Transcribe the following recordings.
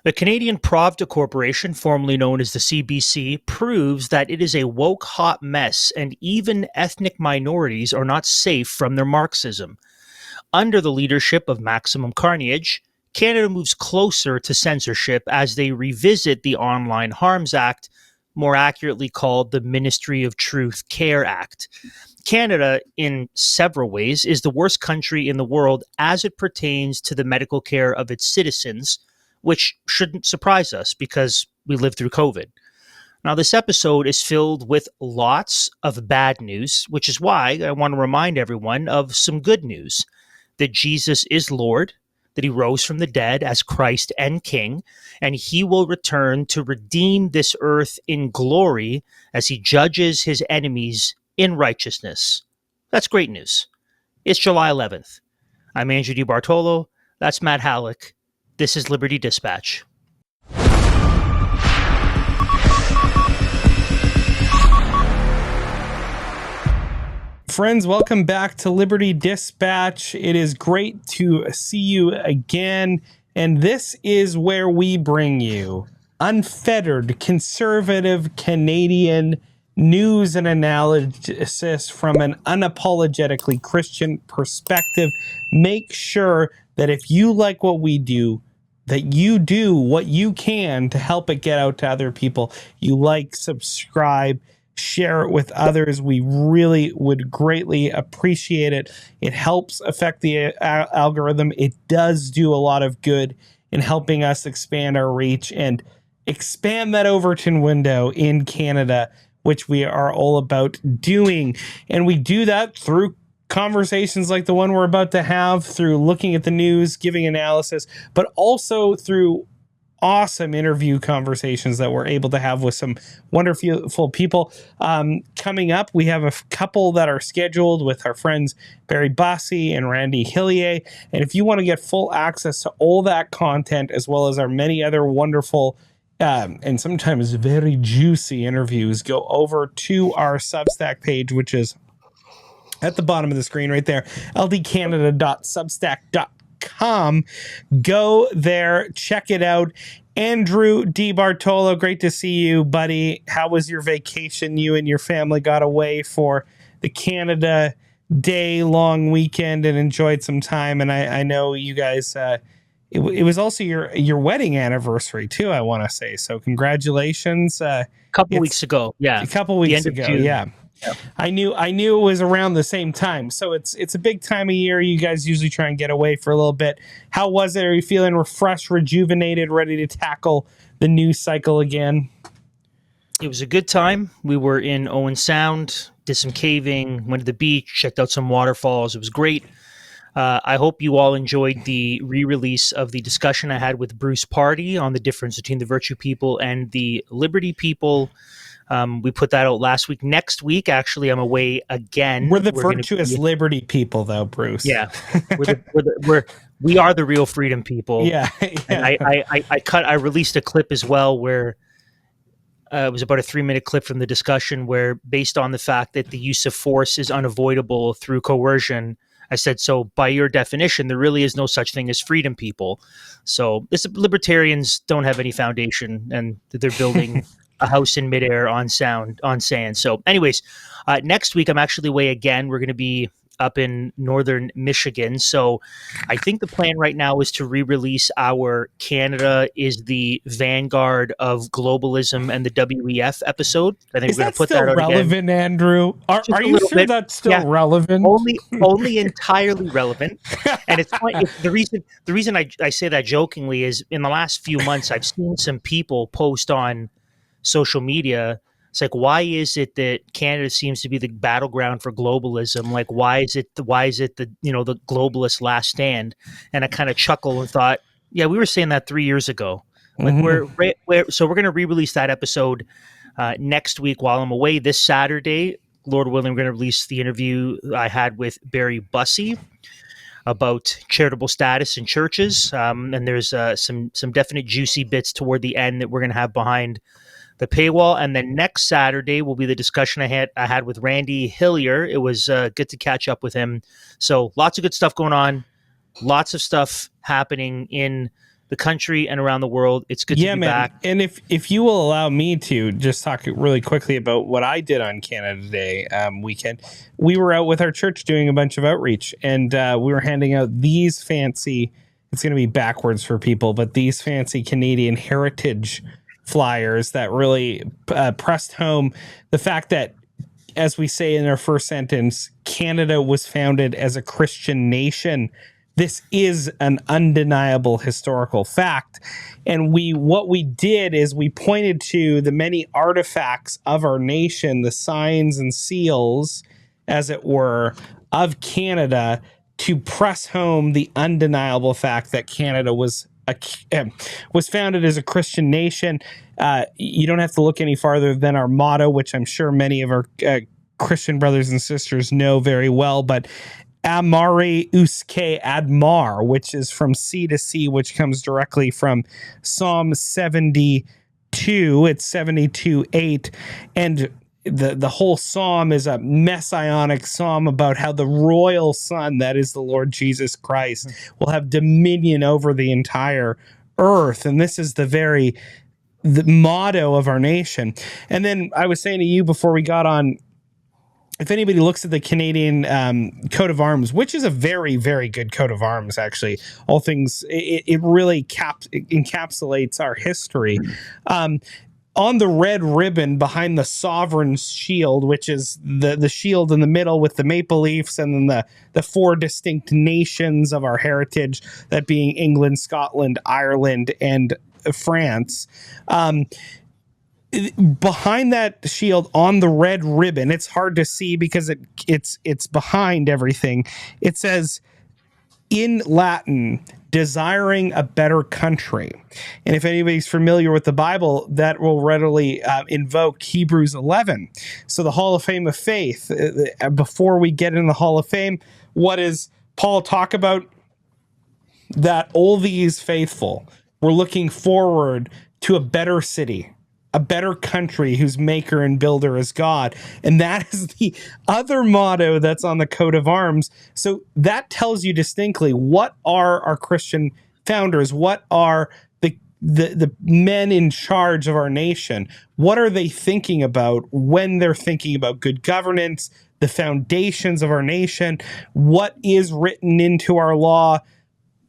The Canadian Pravda Corporation, formerly known as the CBC, proves that it is a woke hot mess and even ethnic minorities are not safe from their Marxism. Under the leadership of Maximum Carnage, Canada moves closer to censorship as they revisit the Online Harms Act, more accurately called the Ministry of Truth Care Act. Canada, in several ways, is the worst country in the world as it pertains to the medical care of its citizens, which shouldn't surprise us because we lived through COVID. Now, this episode is filled with lots of bad news, which is why I want to remind everyone of some good news. That Jesus is Lord, that he rose from the dead as Christ and King, and he will return to redeem this earth in glory as he judges his enemies in righteousness. That's great news. It's July 11th. I'm Andrew DeBartolo. That's Matt Hallick. This is Liberty Dispatch. Friends, welcome back to Liberty Dispatch. It is great to see you again, and this is where we bring you unfettered, conservative Canadian news and analysis from an unapologetically Christian perspective. Make sure that if you like what we do, that you do what you can to help it get out to other people. You like, subscribe, share it with others. We really would greatly appreciate it. It helps affect the algorithm. It does do a lot of good in helping us expand our reach and expand that Overton window in Canada, which we are all about doing. And we do that through conversations like the one we're about to have, through looking at the news, giving analysis, but also through awesome interview conversations that we're able to have with some wonderful people. Coming up, we have a couple that are scheduled with our friends Barry Bussey and Randy Hillier. And if you want to get full access to all that content, as well as our many other wonderful and sometimes very juicy interviews, go over to our Substack page, which is at the bottom of the screen right there, ldcanada.substack.com. Go there, check it out. Andrew DeBartolo, great to see you, buddy. How was your vacation? You and your family got away for the Canada Day long weekend and enjoyed some time. And I know you guys, it was also your wedding anniversary too, I want to say. So congratulations. A couple weeks ago. Yeah. A couple weeks ago. Yeah. Yeah. I knew it was around the same time. So it's a big time of year. You guys usually try and get away for a little bit. How was it? Are you feeling refreshed, rejuvenated, ready to tackle the news cycle again? It was a good time. We were in Owen Sound, did some caving, went to the beach, checked out some waterfalls. It was great. I hope you all enjoyed the re-release of the discussion I had with Bruce Party on the difference between the virtue people and the liberty people. We put that out last week. Next week, actually, I'm away again. We're the virtuous liberty people, though, Bruce. Yeah, we are the real freedom people. Yeah. And I released a clip as well where it was about a 3-minute clip from the discussion where, based on the fact that the use of force is unavoidable through coercion, I said, so by your definition, there really is no such thing as freedom people. So libertarians don't have any foundation, and they're building a house in midair on sand. So anyways, next week I'm actually away again. We're going to be up in northern Michigan. So I think the plan right now is to re-release our Canada is the vanguard of globalism and the WEF episode. I think we're going to put that out relevant, again. Andrew? Are you sure bit. That's still relevant? Only entirely relevant. And it's funny, the reason I say that jokingly is in the last few months I've seen some people post on social media. It's like, why is it that Canada seems to be the battleground for globalism? Like, why is it the the globalist last stand? And I kind of chuckle and thought, yeah, we were saying that 3 years ago. Like so we're going to re-release that episode next week while I'm away. This Saturday, Lord willing, we're going to release the interview I had with Barry Bussey about charitable status in churches. And there's some definite juicy bits toward the end that we're going to have behind the paywall. And then next Saturday will be the discussion I had with Randy Hillier. It was good to catch up with him. So lots of good stuff going on, lots of stuff happening in the country and around the world. It's good to be man. back. And if you will allow me to just talk really quickly about what I did on Canada Day weekend, we were out with our church doing a bunch of outreach, and we were handing out these fancy, it's going to be backwards for people, but these fancy Canadian heritage flyers that really pressed home the fact that, as we say in our first sentence, Canada was founded as a Christian nation. This is an undeniable historical fact. And what we did is we pointed to the many artifacts of our nation, the signs and seals, as it were, of Canada, to press home the undeniable fact that Canada was founded as a Christian nation. You don't have to look any farther than our motto, which I'm sure many of our Christian brothers and sisters know very well, but amare usque admar, which is from sea to sea, which comes directly from Psalm 72. It's 72:8, and the whole psalm is a messianic psalm about how the royal son, that is the Lord Jesus Christ, will have dominion over the entire earth. And this is the motto of our nation. And then I was saying to you before we got on, if anybody looks at the Canadian coat of arms, which is a very, very good coat of arms, actually, all things, it really encapsulates our history. On the red ribbon behind the sovereign's shield, which is the shield in the middle with the maple leafs, and then the four distinct nations of our heritage, that being England, Scotland, Ireland, and France. Behind that shield on the red ribbon, it's hard to see because it's behind everything. It says in Latin, desiring a better country. And if anybody's familiar with the Bible, that will readily invoke Hebrews 11. So the Hall of Fame of Faith, before we get in the Hall of Fame, what does Paul talk about? That all these faithful were looking forward to a better city, a better country whose maker and builder is God. And that is the other motto that's on the coat of arms. So that tells you distinctly what are our Christian founders, what are the men in charge of our nation, what are they thinking about when they're thinking about good governance, the foundations of our nation, what is written into our law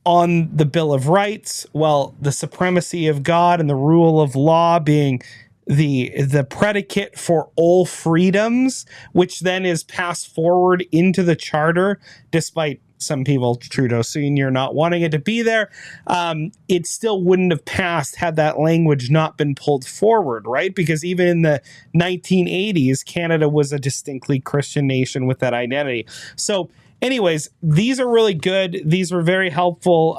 on the Bill of Rights. Well, the supremacy of God and the rule of law being the predicate for all freedoms, which then is passed forward into the charter, despite some people, Trudeau Sr., not wanting it to be there. It still wouldn't have passed had that language not been pulled forward, right? Because even in the 1980s, Canada was a distinctly Christian nation with that identity. So anyways, these are really good. These were very helpful.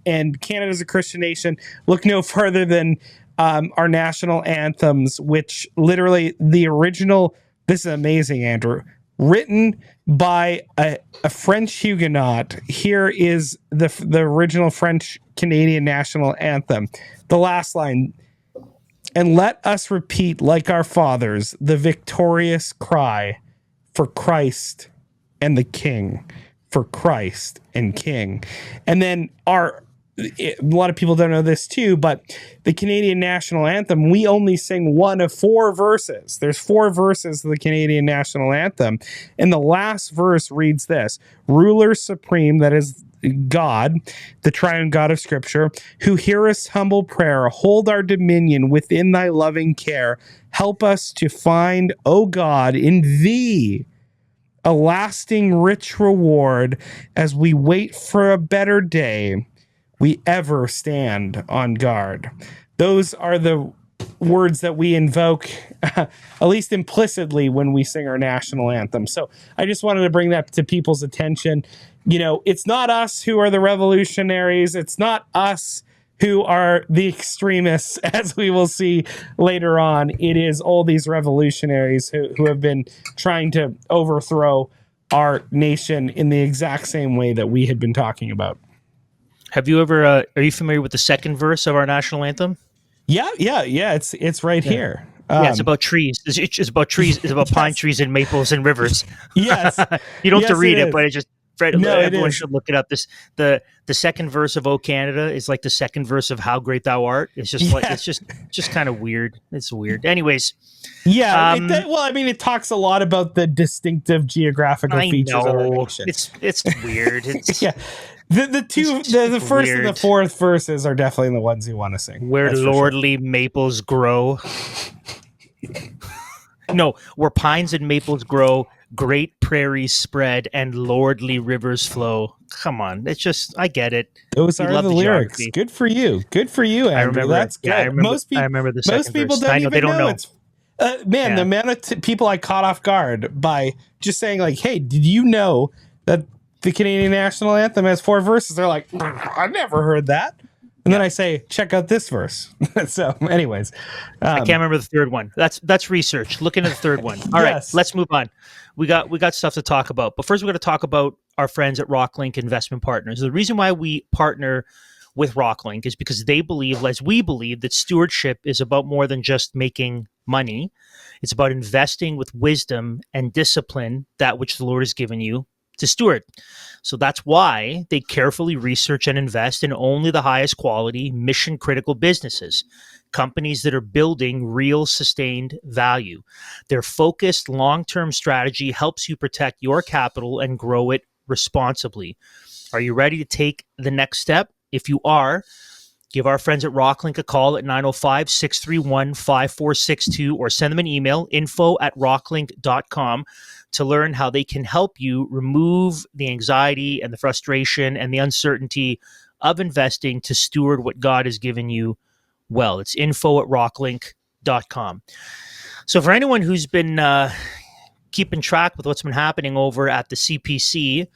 And Canada's a Christian nation. Look no further than our national anthems, which literally the original, this is amazing, Andrew, written by a French Huguenot. Here is the original French Canadian national anthem. The last line, and let us repeat like our fathers the victorious cry for Christ and the King, for Christ and King. And then a lot of people don't know this too, but the Canadian national anthem, we only sing one of four verses. There's four verses of the Canadian national anthem. And the last verse reads this: Ruler supreme, that is God, the triune God of Scripture, who hearest humble prayer, hold our dominion within thy loving care. Help us to find, O God, in thee a lasting rich reward as we wait for a better day. We ever stand on guard. Those are the words that we invoke, at least implicitly, when we sing our national anthem. So I just wanted to bring that to people's attention. You know, it's not us who are the revolutionaries. It's not us who are the extremists, as we will see later on. It is all these revolutionaries who have been trying to overthrow our nation in the exact same way that we had been talking about. Have you ever? Are you familiar with the second verse of our national anthem? Yeah. It's right here. Yeah, it's about trees. It's about trees. It's about pine trees and maples and rivers. Yes, you don't have to read it, but it just Fred, No, it everyone is. should look it up. The second verse of "O Canada" is like the second verse of "How Great Thou Art." It's just like it's just kind of weird. It's weird. Anyways, Yeah. Well, I mean, it talks a lot about the distinctive geographical I features of our know nation. it's weird. It's Yeah. The first weird. and the fourth verses are definitely the ones you want to sing. Where lordly maples grow. No, where pines and maples grow, great prairies spread, and lordly rivers flow. Come on, it's just I get it. Those We are love the the lyrics. geography. Good for you. Good for you, Andrew. I remember That's it. good. Yeah, I remember. Most people, I remember the most second people verse. don't I know even they don't know. It's man, the amount of people I caught off guard by just saying like, "Hey, did you know that the Canadian national anthem has 4 verses?" They're like, "I've never heard that." And then I say, "Check out this verse." So, anyways, I can't remember the third one. That's research. Look into the third one. All right, let's move on. We got stuff to talk about, but first we got to talk about our friends at Rocklinc Investment Partners. The reason why we partner with Rocklinc is because they believe, as we believe, that stewardship is about more than just making money. It's about investing with wisdom and discipline, that which the Lord has given you to steward. So that's why they carefully research and invest in only the highest quality, mission critical businesses, companies that are building real sustained value. Their focused long term strategy helps you protect your capital and grow it responsibly. Are you ready to take the next step? If you are, give our friends at Rocklinc a call at 905-631-5462 or send them an email, info@rocklinc.com, to learn how they can help you remove the anxiety and the frustration and the uncertainty of investing to steward what God has given you well. It's info@rocklinc.com. So for anyone who's been keeping track with what's been happening over at the CPC,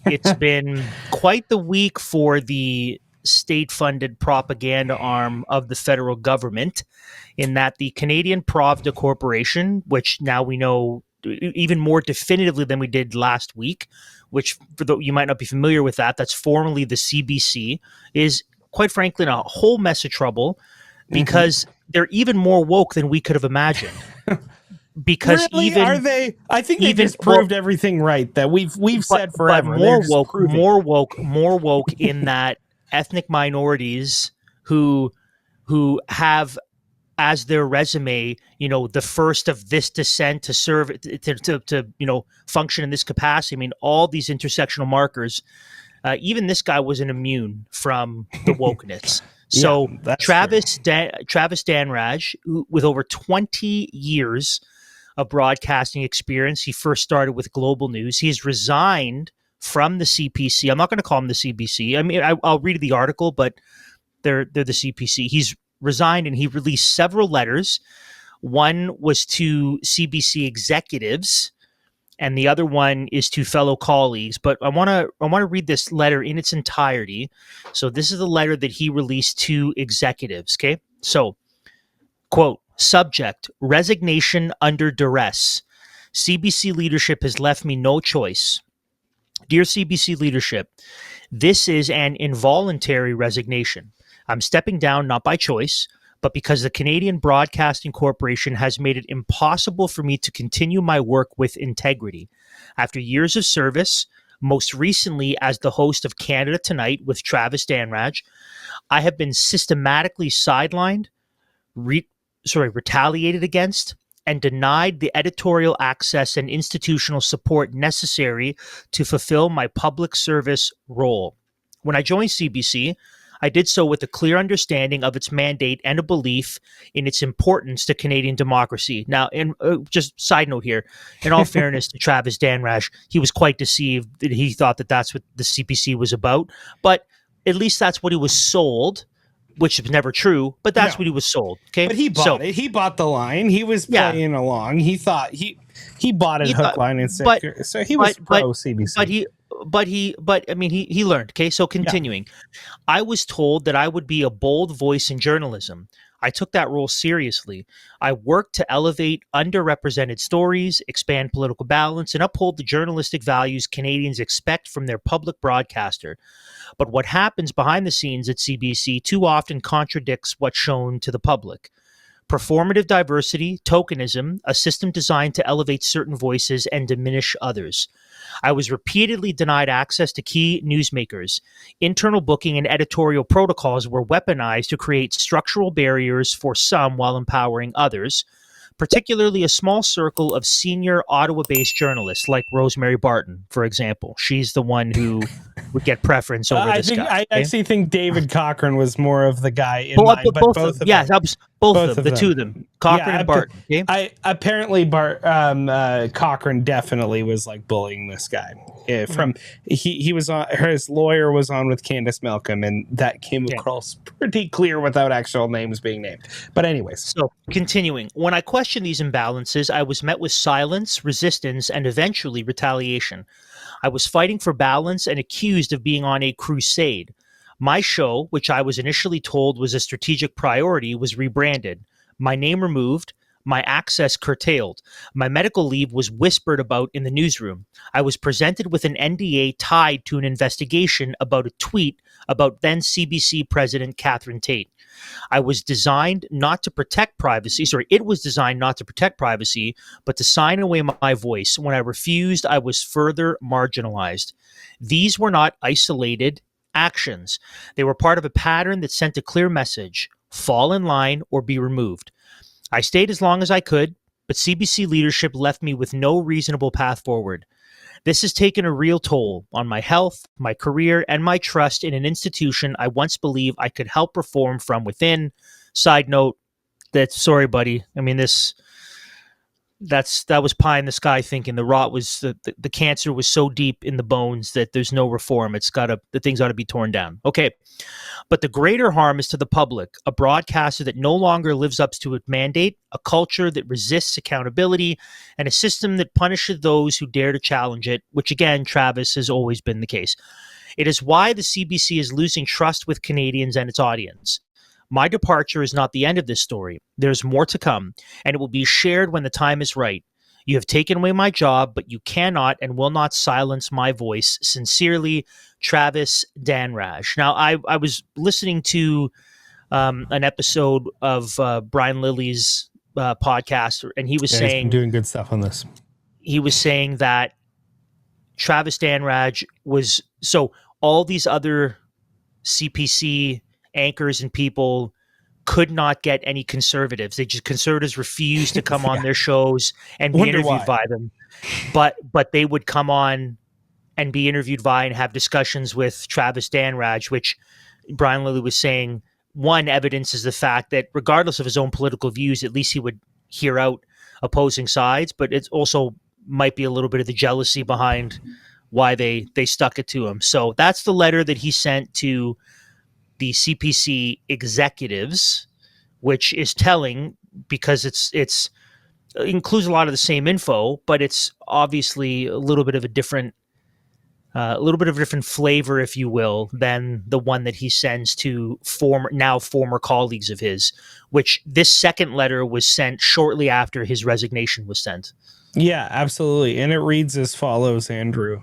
it's been quite the week for the state-funded propaganda arm of the federal government, in that the Canadian Pravda Corporation, which now we know even more definitively than we did last week, which you might not be familiar with that's formerly the CBC, is quite frankly in a whole mess of trouble because they're even more woke than we could have imagined. Because really, are they? I think they just proved everything right that we've said forever. But more woke in that ethnic minorities who have as their resume, the first of this descent to serve to function in this capacity. I mean, all these intersectional markers. Even this guy wasn't immune from the wokeness. So Travis Danraj, with over 20 years of broadcasting experience, he first started with Global News. He's resigned from the CPC. I'm not going to call him the CBC. I mean, I'll read the article, but they're the CPC. He's resigned and he released several letters. One was to CBC executives, and the other one is to fellow colleagues. But I want to read this letter in its entirety. So this is the letter that he released to executives. Okay, so quote: "Subject: resignation under duress. CBC leadership has left me no choice. Dear CBC leadership, this is an involuntary resignation. I'm stepping down not by choice, but because the Canadian Broadcasting Corporation has made it impossible for me to continue my work with integrity. After years of service, most recently as the host of Canada Tonight with Travis Danraj, I have been systematically sidelined, retaliated against, and denied the editorial access and institutional support necessary to fulfill my public service role. When I joined CBC, I did so with a clear understanding of its mandate and a belief in its importance to Canadian democracy." Now, just side note here, in all fairness to Travis Danraj, he was quite deceived that he thought that that's what the CPC was about. But at least that's what he was sold, which is never true, but that's what he was sold. Okay, but he bought it. He bought the line. He was playing along. He thought he bought it hook, line, and sinker. So he was pro CBC. But I mean, he learned. Okay, so continuing, I was told that I would be a bold voice in journalism. I took that role seriously. I worked to elevate underrepresented stories, expand political balance, and uphold the journalistic values Canadians expect from their public broadcaster. But what happens behind the scenes at CBC too often contradicts what's shown to the public. Performative diversity, tokenism, a system designed to elevate certain voices and diminish others. I was repeatedly denied access to key newsmakers. Internal booking and editorial protocols were weaponized to create structural barriers for some while empowering others, particularly a small circle of senior Ottawa-based journalists like Rosemary Barton, for example. She's the one who would get preference over this guy. I actually think David Cochrane was more of the guy in But mind, but both both of of them. Yeah, them. both of them, the two of them. Cochrane and Barton. Okay? Apparently Cochrane definitely was like bullying this guy. He was on, his lawyer was on with Candace Malcolm, and that came across pretty clear without actual names being named. But anyways, so continuing, when I questioned these imbalances, I was met with silence, resistance, and eventually retaliation. I was fighting for balance and accused of being on a crusade. My show, which I was initially told was a strategic priority, was rebranded, my name removed, my access curtailed. My medical leave was whispered about in the newsroom. I was presented with an NDA tied to an investigation about a tweet about then CBC President Catherine Tate. It was designed not to protect privacy, but to sign away my voice. When I refused, I was further marginalized. These were not isolated actions. They were part of a pattern that sent a clear message: fall in line or be removed. I stayed as long as I could, but CBC leadership left me with no reasonable path forward. This has taken a real toll on my health, my career, and my trust in an institution I once believed I could help reform from within. Side note, sorry, buddy. I mean, that was pie in the sky thinking. The rot was the cancer was so deep in the bones that there's no reform. The things ought to be torn down. Okay. But the greater harm is to the public, a broadcaster that no longer lives up to its mandate, a culture that resists accountability, and a system that punishes those who dare to challenge it, which again, Travis, has always been the case. It is why the CBC is losing trust with Canadians and its audience. My departure is not the end of this story. There's more to come, and it will be shared when the time is right. You have taken away my job, but you cannot and will not silence my voice. Sincerely, Travis Danraj. Now, I was listening to an episode of Brian Lilly's podcast, and he was saying... he's been doing good stuff on this. He was saying that Travis Danraj was... So all these other CPC anchors and people could not get any conservatives. Conservatives refused to come on their shows and be interviewed by them. But they would come on and be interviewed by and have discussions with Travis Danraj, which Brian Lilly was saying, one, evidence is the fact that regardless of his own political views, at least he would hear out opposing sides, but it also might be a little bit of the jealousy behind why they stuck it to him. So that's the letter that he sent to the CPC executives, which is telling because it includes a lot of the same info, but it's obviously a little bit of a different flavor, if you will, than the one that he sends to former colleagues of his, which this second letter was sent shortly after his resignation was sent. Yeah, absolutely. And it reads as follows, Andrew.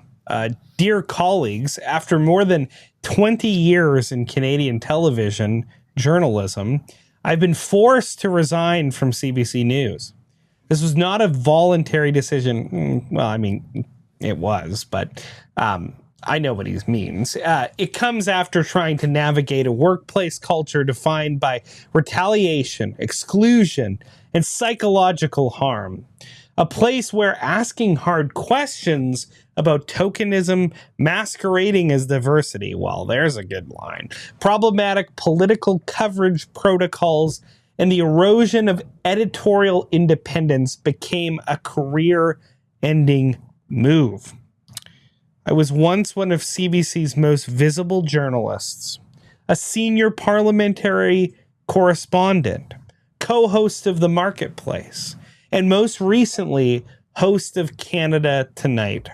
Dear colleagues, after more than 20 years in Canadian television journalism, I've been forced to resign from CBC News. This was not a voluntary decision. Well, I mean, it was, but I know what he means. It comes after trying to navigate a workplace culture defined by retaliation, exclusion, and psychological harm. A place where asking hard questions about tokenism masquerading as diversity, well, there's a good line, problematic political coverage protocols, and the erosion of editorial independence became a career-ending move. I was once one of CBC's most visible journalists, a senior parliamentary correspondent, co-host of The Marketplace, and most recently, host of Canada Tonight.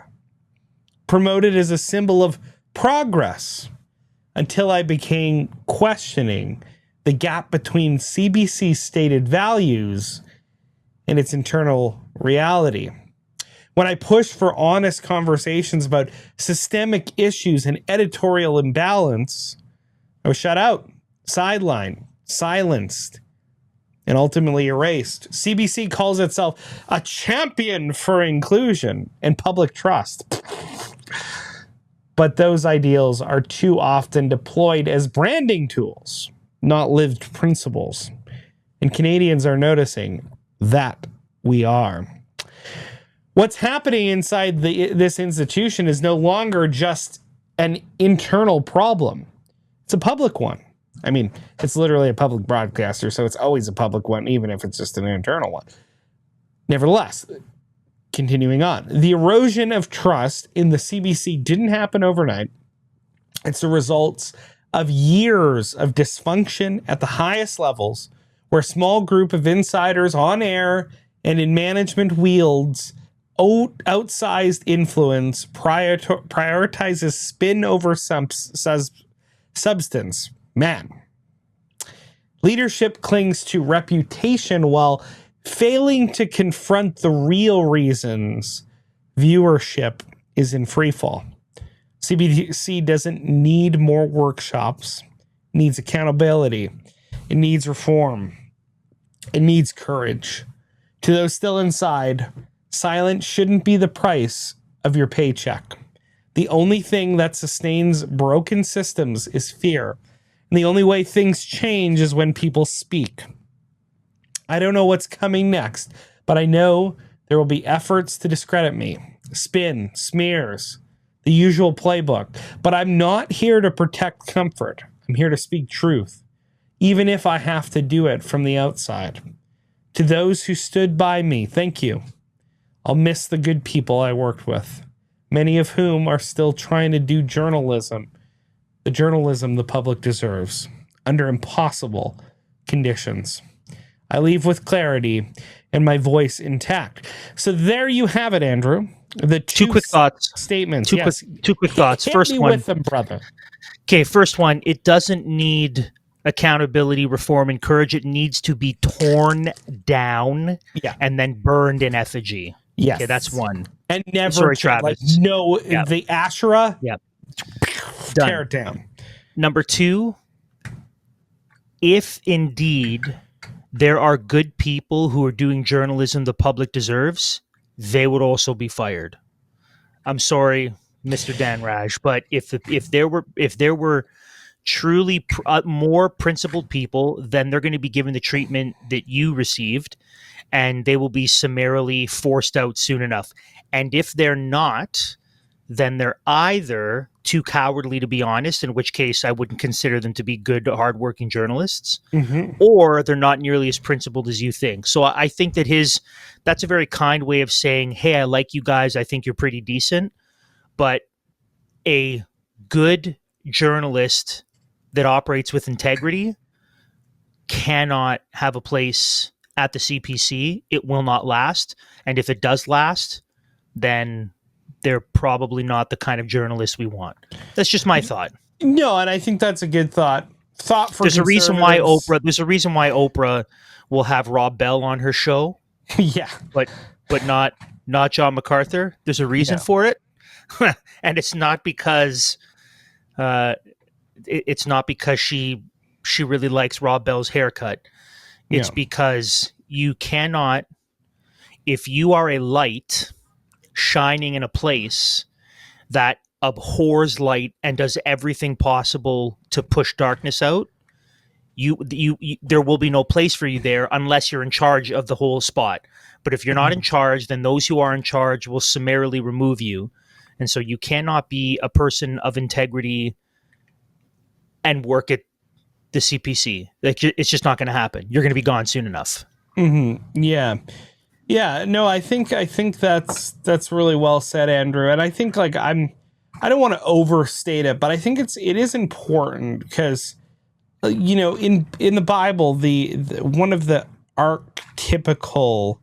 Promoted as a symbol of progress until I began questioning the gap between CBC's stated values and its internal reality. When I pushed for honest conversations about systemic issues and editorial imbalance, I was shut out, sidelined, silenced, and ultimately erased. CBC calls itself a champion for inclusion and public trust. But those ideals are too often deployed as branding tools, not lived principles. And Canadians are noticing that we are. What's happening inside this institution is no longer just an internal problem. It's a public one. I mean, it's literally a public broadcaster, so it's always a public one, even if it's just an internal one. Nevertheless, continuing on, the erosion of trust in the CBC didn't happen overnight. It's the results of years of dysfunction at the highest levels, where a small group of insiders on air and in management wields outsized influence, prioritizes spin over substance. Man. Leadership clings to reputation while failing to confront the real reasons viewership is in freefall. CBC doesn't need more workshops. It needs accountability. It needs reform. It needs courage. To those still inside, silence shouldn't be the price of your paycheck. The only thing that sustains broken systems is fear. And the only way things change is when people speak. I don't know what's coming next, but I know there will be efforts to discredit me. Spin, smears, the usual playbook. But I'm not here to protect comfort. I'm here to speak truth, even if I have to do it from the outside. To those who stood by me, thank you. I'll miss the good people I worked with, many of whom are still trying to do journalism, the journalism the public deserves, under impossible conditions. I leave with clarity and my voice intact. So there you have it, Andrew. The two quick thoughts. Statements. Two quick thoughts. Hit First me one. with them, brother. Okay, first one. It doesn't need accountability, reform, and courage. It needs to be torn down and then burned in effigy. Yes. Okay, that's one. And never, sorry, Travis. The Asherah. Yep. Tear it down. Number two, if indeed there are good people who are doing journalism the public deserves, they would also be fired. I'm sorry, Mr. Dan Raj, but if there were truly more principled people, then they're going to be given the treatment that you received, and they will be summarily forced out soon enough. And if they're not, then they're either too cowardly to be honest, in which case I wouldn't consider them to be good, hardworking journalists, or they're not nearly as principled as you think. So I think that that's a very kind way of saying, hey, I like you guys. I think you're pretty decent. But a good journalist that operates with integrity cannot have a place at the CPC. It will not last. And if it does last, then they're probably not the kind of journalists we want. That's just my thought. No, and I think that's a good thought. There's a reason why Oprah will have Rob Bell on her show. Yeah. But not John MacArthur. There's a reason for it. And it's not because she really likes Rob Bell's haircut. It's because you cannot, if you are a light shining in a place that abhors light and does everything possible to push darkness out, you there will be no place for you there unless you're in charge of the whole spot. But if you're not in charge, then those who are in charge will summarily remove you. And so you cannot be a person of integrity and work at the CPC. Like, it's just not going to happen. You're going to be gone soon enough. Mm-hmm. Yeah. Yeah, no, I think that's really well said, Andrew. And I think I don't want to overstate it, but I think it is important because in the Bible, the one of the archetypical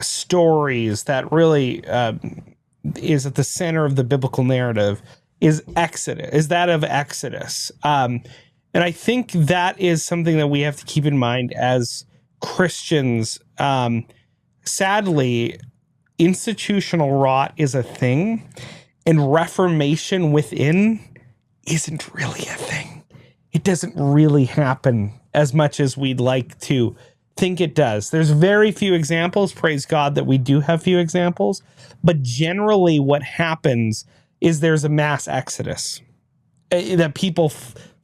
stories that really is at the center of the biblical narrative is that of Exodus. And I think that is something that we have to keep in mind as Christians. Sadly, institutional rot is a thing, and reformation within isn't really a thing. It doesn't really happen as much as we'd like to think it does. There's very few examples. Praise God that we do have few examples. But generally what happens is there's a mass exodus, that people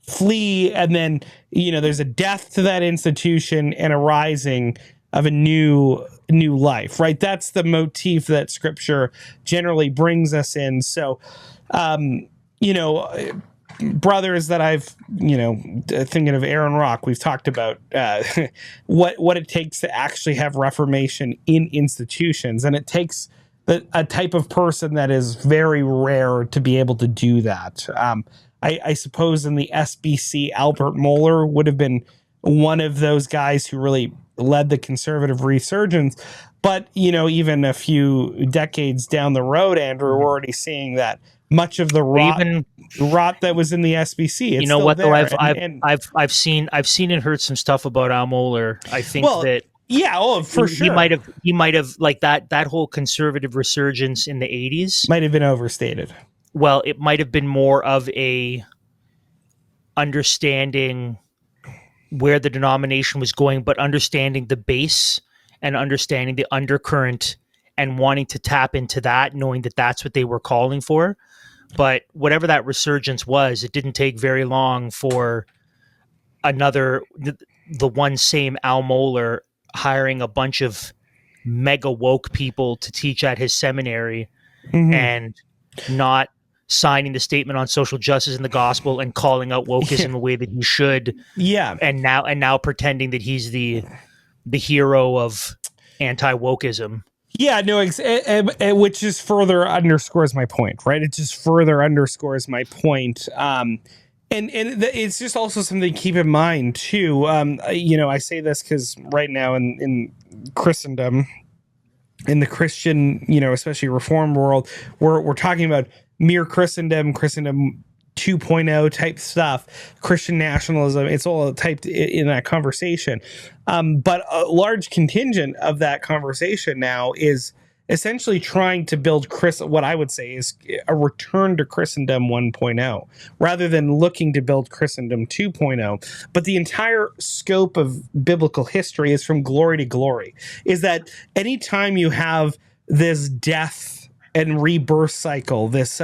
flee, and then, there's a death to that institution and a rising of a new life, right? That's the motif that scripture generally brings us in. So, brothers that I've, thinking of Aaron Rock, we've talked about what it takes to actually have reformation in institutions. And it takes a type of person that is very rare to be able to do that. I suppose in the SBC, Albert Mohler would have been one of those guys who really led the conservative resurgence. But, even a few decades down the road, Andrew, we're already seeing that much of the rot that was in the SBC. It's still there. I've seen and heard some stuff about Al Mohler. I think that for sure. He might have like that whole conservative resurgence in the 80s might have been overstated. Well, it might have been more of a understanding where the denomination was going, but understanding the base and understanding the undercurrent and wanting to tap into that, knowing that that's what they were calling for. But whatever that resurgence was, it didn't take very long for the one same Al Mohler hiring a bunch of mega woke people to teach at his seminary and not signing the statement on social justice and the gospel and calling out wokeism the way that he should. Yeah. And now pretending that he's the hero of anti-wokeism. Yeah, no, which just further underscores my point, right? It just further underscores my point. And it's just also something to keep in mind too. I say this because right now in Christendom, in the Christian, especially Reformed world, we're talking about mere Christendom 2.0 type stuff, Christian nationalism. It's all typed in that conversation. But a large contingent of that conversation now is essentially trying to build what I would say is a return to Christendom 1.0 rather than looking to build Christendom 2.0. But the entire scope of biblical history is from glory to glory. Is that anytime you have this death and rebirth cycle, this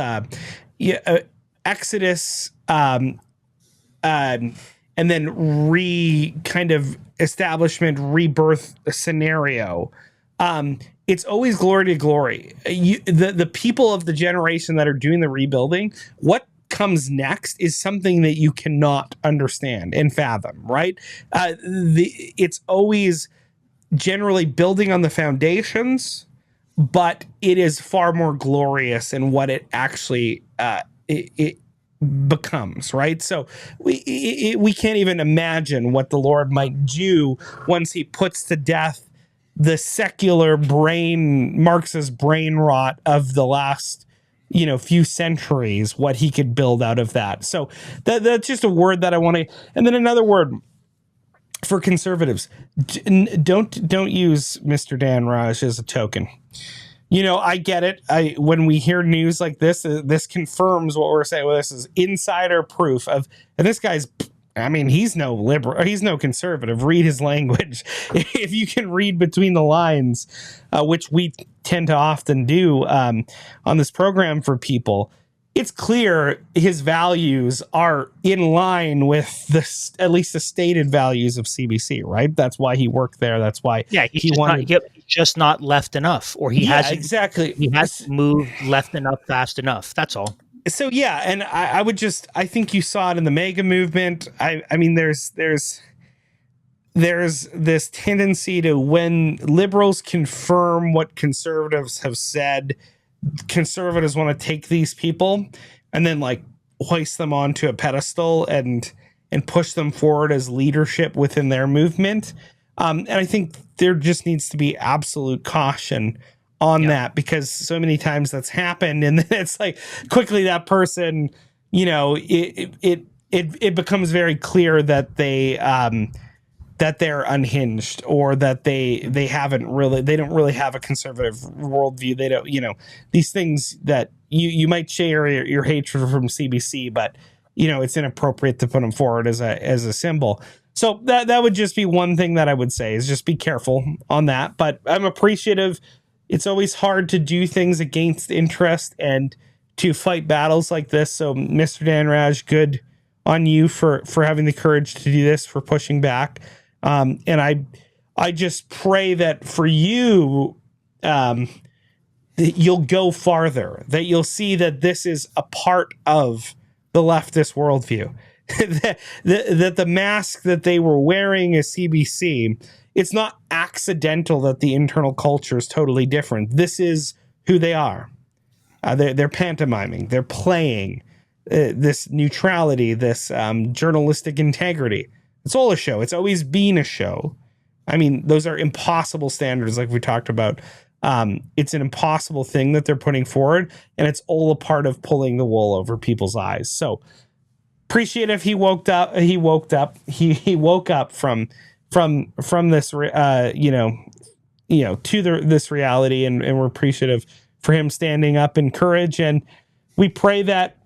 Exodus, and then kind of establishment, rebirth scenario. It's always glory to glory. The people of the generation that are doing the rebuilding, what comes next is something that you cannot understand and fathom, right? It's always generally building on the foundations, but it is far more glorious in what it actually it becomes, right? So we can't even imagine what the Lord might do once he puts to death the secular Marxist brain rot of the last few centuries, what he could build out of that. So that's just a word that I want to, and then another word for conservatives. Don't use Mr. Dan Raj as a token. I get it. When we hear news like this confirms what we're saying. Well, this is insider proof of, and this guy's, he's no liberal, he's no conservative. Read his language. If you can read between the lines, which we tend to often do on this program for people, it's clear his values are in line with at least the stated values of CBC, right? That's why he worked there. That's why he's just not left enough, or he hasn't exactly. He hasn't moved left enough, fast enough. That's all. So and I think you saw it in the MAGA movement. There's this tendency to, when liberals confirm what conservatives have said, conservatives want to take these people and then hoist them onto a pedestal and push them forward as leadership within their movement. And I think there just needs to be absolute caution on that, because so many times that's happened, and then it's quickly that person, it becomes very clear that that they're unhinged, or that they don't really have a conservative worldview. They don't, these things that you might share your hatred from CBC, but it's inappropriate to put them forward as a symbol. So that would just be one thing that I would say is just be careful on that. But I'm appreciative. It's always hard to do things against interest and to fight battles like this. So, Mr. Dan Raj, good on you for having the courage to do this, for pushing back. And I just pray that for you, that you'll go farther, that you'll see that this is a part of the leftist worldview. that the mask that they were wearing is CBC. It's not accidental that the internal culture is totally different. This is who they are. They're pantomiming. They're playing this neutrality, this journalistic integrity. It's all a show. It's always been a show. I mean, those are impossible standards, like we talked about. It's an impossible thing that they're putting forward, and it's all a part of pulling the wool over people's eyes. So, appreciate if he woke up. He woke up from this, this reality, and we're appreciative for him standing up in courage. And we pray that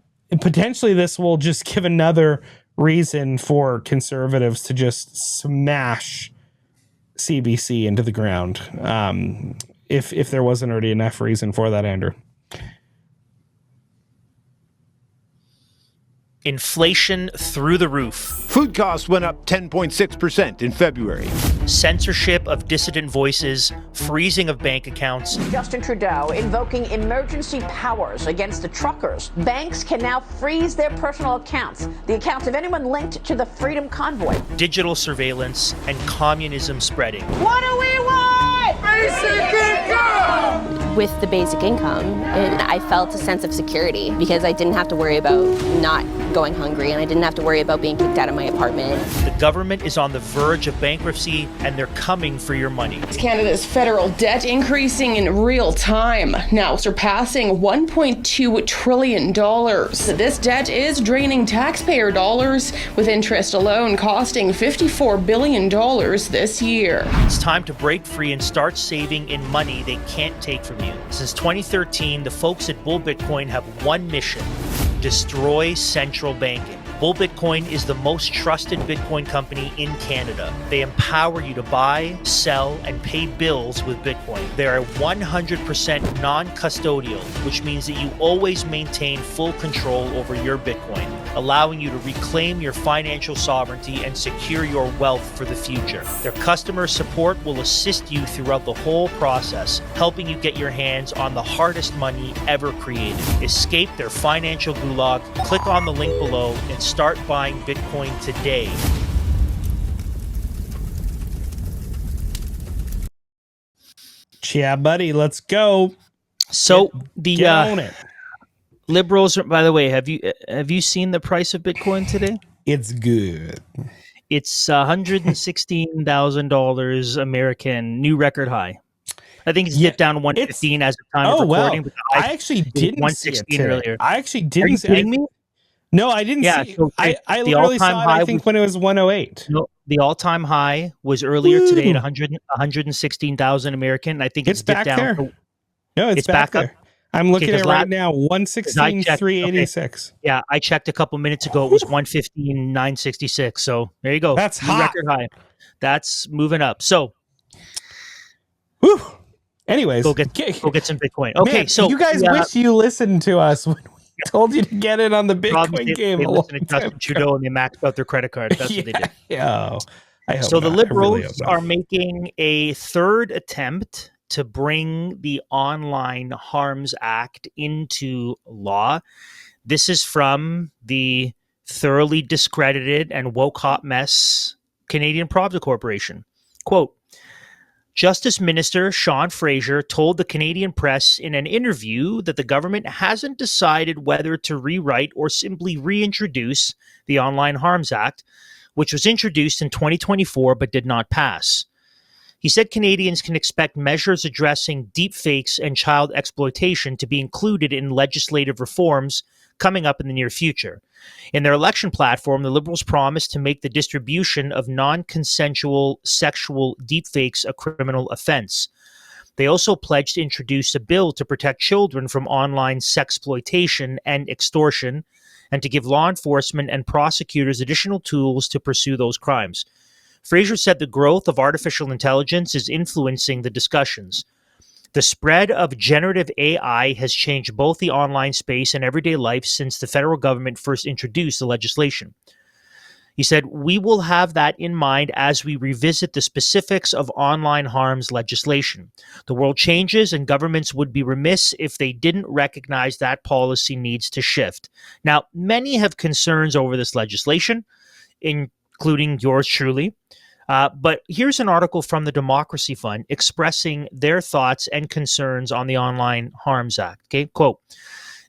potentially this will just give another reason for conservatives to just smash CBC into the ground. If there wasn't already enough reason for that, Andrew. Inflation through the roof. Food costs went up 10.6% in February. Censorship of dissident voices, freezing of bank accounts. Justin Trudeau invoking emergency powers against the truckers. Banks can now freeze their personal accounts, the accounts of anyone linked to the Freedom Convoy. Digital surveillance and communism spreading. What do we want? Basic income! With the basic income, I felt a sense of security because I didn't have to worry about not going hungry, and I didn't have to worry about being kicked out of my apartment. The government is on the verge of bankruptcy, and they're coming for your money. Canada's federal debt increasing in real time, now surpassing $1.2 trillion. This debt is draining taxpayer dollars, with interest alone costing $54 billion this year. It's time to break free and start saving in money they can't take from you. Since 2013, the folks at Bull Bitcoin have one mission: destroy central banking. Bull Bitcoin is the most trusted Bitcoin company in Canada. They empower you to buy, sell, and pay bills with Bitcoin. They are 100% non-custodial, which means that you always maintain full control over your Bitcoin, allowing you to reclaim your financial sovereignty and secure your wealth for the future. Their customer support will assist you throughout the whole process, helping you get your hands on the hardest money ever created. Escape their financial gulag. Click on the link below and start buying Bitcoin today. Yeah, buddy, let's go. So Get on it. Liberals, by the way, have you seen the price of Bitcoin today? It's good. It's $116,000 American, new record high. I think it's dipped down to 115 as of time of recording. Wow. But I actually didn't see it today. earlier. I actually didn't. Are you kidding me? No, I didn't see. So I the literally all-time saw it, high I think, when it was 108. No, the all-time high was earlier today at 116,000 American. I think it's dipped back down. there. No, it's back there. up. I'm looking at it right last- now. 116,386. Yeah, I checked a couple minutes ago. It was 115,966. So there you go. That's New hot. record high. That's moving up. So, Whew. Anyways, go get some Bitcoin. Okay, man, so you guys wish you listened to us when we told you to get in on the Bitcoin game. They a long listened to time Justin Trudeau and they maxed out their credit card. That's what they did. Yeah. I hope So the not. I really Liberals hope not. are making a third attempt to bring the Online Harms Act into law. This is from the thoroughly discredited and woke hot mess Canadian Province Corporation. Quote, Justice Minister Sean Fraser told the Canadian press in an interview that the government hasn't decided whether to rewrite or simply reintroduce the Online Harms Act, which was introduced in 2024 but did not pass. He said Canadians can expect measures addressing deepfakes and child exploitation to be included in legislative reforms coming up in the near future. In their election platform, the Liberals promised to make the distribution of non-consensual sexual deepfakes a criminal offense. They also pledged to introduce a bill to protect children from online sexploitation and extortion, and to give law enforcement and prosecutors additional tools to pursue those crimes. Fraser said the growth of artificial intelligence is influencing the discussions. The spread of generative AI has changed both the online space and everyday life since the federal government first introduced the legislation. He said, "We will have that in mind as we revisit the specifics of online harms legislation. The world changes, and governments would be remiss if they didn't recognize that policy needs to shift." Now, many have concerns over this legislation, including yours truly. But here's an article from the Democracy Fund expressing their thoughts and concerns on the Online Harms Act. Okay, quote,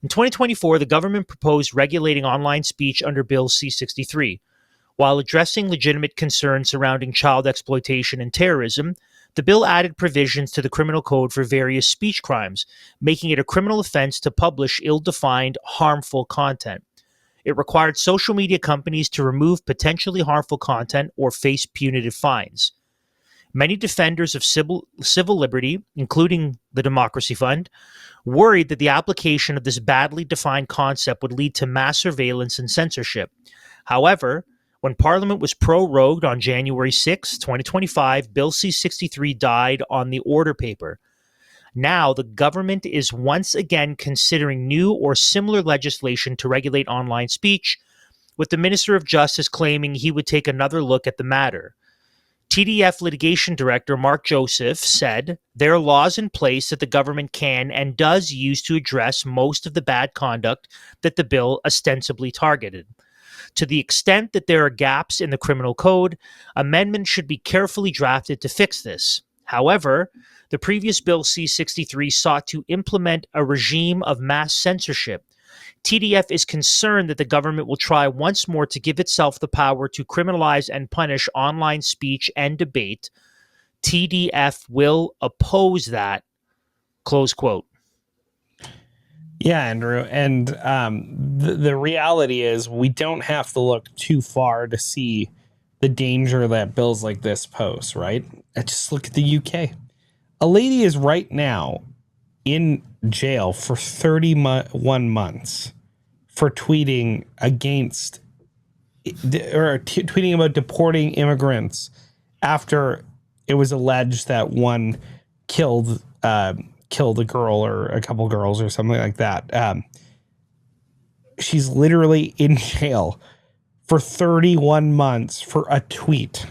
"In 2024, the government proposed regulating online speech under Bill C-63. While addressing legitimate concerns surrounding child exploitation and terrorism, the bill added provisions to the criminal code for various speech crimes, making it a criminal offense to publish ill-defined, harmful content. It required social media companies to remove potentially harmful content or face punitive fines. Many defenders of civil liberty, including the Democracy Fund, worried that the application of this badly defined concept would lead to mass surveillance and censorship. However, when Parliament was prorogued on January 6, 2025, Bill C-63 died on the order paper. Now, the government is once again considering new or similar legislation to regulate online speech, with the Minister of Justice claiming he would take another look at the matter. TDF litigation director Mark Joseph said there are laws in place that the government can and does use to address most of the bad conduct that the bill ostensibly targeted. To the extent that there are gaps in the criminal code, amendments should be carefully drafted to fix this. However, the previous Bill C-63 sought to implement a regime of mass censorship. TDF is concerned that the government will try once more to give itself the power to criminalize and punish online speech and debate. TDF will oppose that." Close quote. Yeah, Andrew. And the reality is we don't have to look too far to see the danger that bills like this pose, right? Just look at the UK. A lady is right now in jail for 31 months for tweeting against or tweeting about deporting immigrants after it was alleged that one killed a girl or a couple girls or something like that. She's literally in jail for 31 months for a tweet.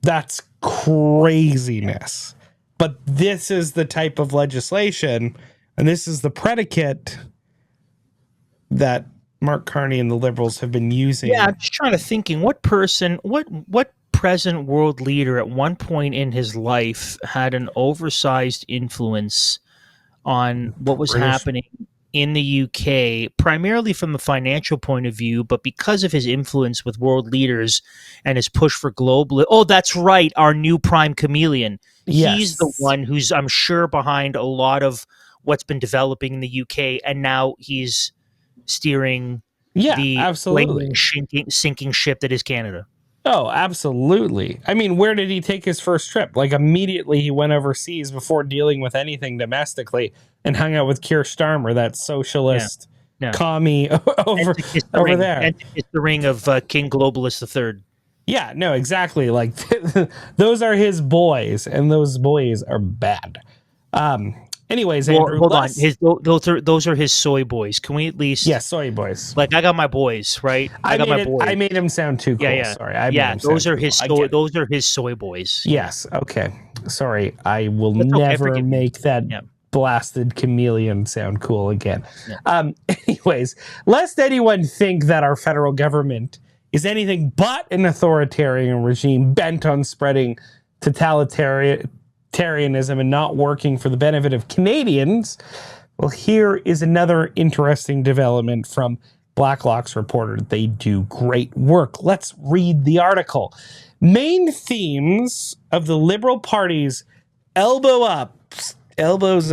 That's craziness. But this is the type of legislation, and this is the predicate that Mark Carney and the Liberals have been using. Yeah, I'm just trying to thinking what present world leader at one point in his life had an oversized influence on what was happening in the UK, primarily from the financial point of view, but because of his influence with world leaders and his push for global. Oh, that's right, our new prime chameleon. Yes. He's the one who's, I'm sure, behind a lot of what's been developing in the UK, and now he's steering the absolutely sinking ship that is Canada. Oh, absolutely. I mean, where did he take his first trip? Like, immediately he went overseas before dealing with anything domestically and hung out with Keir Starmer, that socialist commie over there. And it's the ring of King Globalist III. Yeah, no, exactly. Like, those are his boys, and those boys are bad. Anyways, Andrew, hold on. Those are his soy boys. Can we at least? Yeah, soy boys. Like, I got my boys, right? I got my boys. I made him sound too cool. Yeah. Sorry. Those are his soy boys. Yes. Okay. Sorry. I will never make that blasted chameleon sound cool again. Yeah. Anyways, lest anyone think that our federal government is anything but an authoritarian regime bent on spreading totalitarianism and not working for the benefit of Canadians, well, here is another interesting development from Blacklock's reporter. They do great work. Let's read the article. Main themes of the Liberal Party's elbows up. It's elbows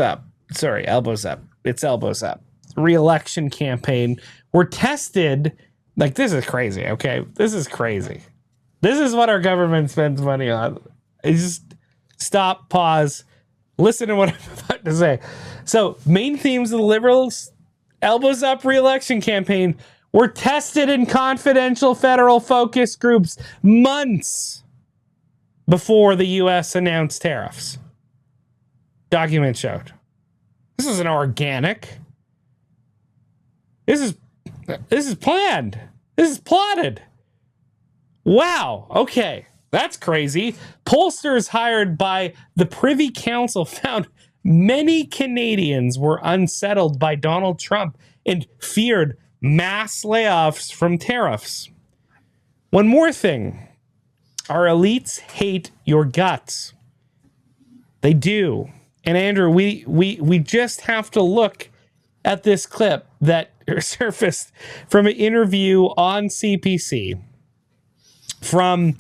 up. Re-election campaign were tested. Like, this is crazy, okay? This is crazy. This is what our government spends money on. It's just stop, pause, listen to what I'm about to say. So, main themes of the Liberals' Elbows Up re-election campaign were tested in confidential federal focus groups months before the U.S. announced tariffs. Document showed. This isn't organic. This is planned. This is plotted. Wow. Okay. That's crazy. Pollsters hired by the Privy Council found many Canadians were unsettled by Donald Trump and feared mass layoffs from tariffs. One more thing. Our elites hate your guts. They do. And Andrew, we just have to look at this clip that surfaced from an interview on CBC from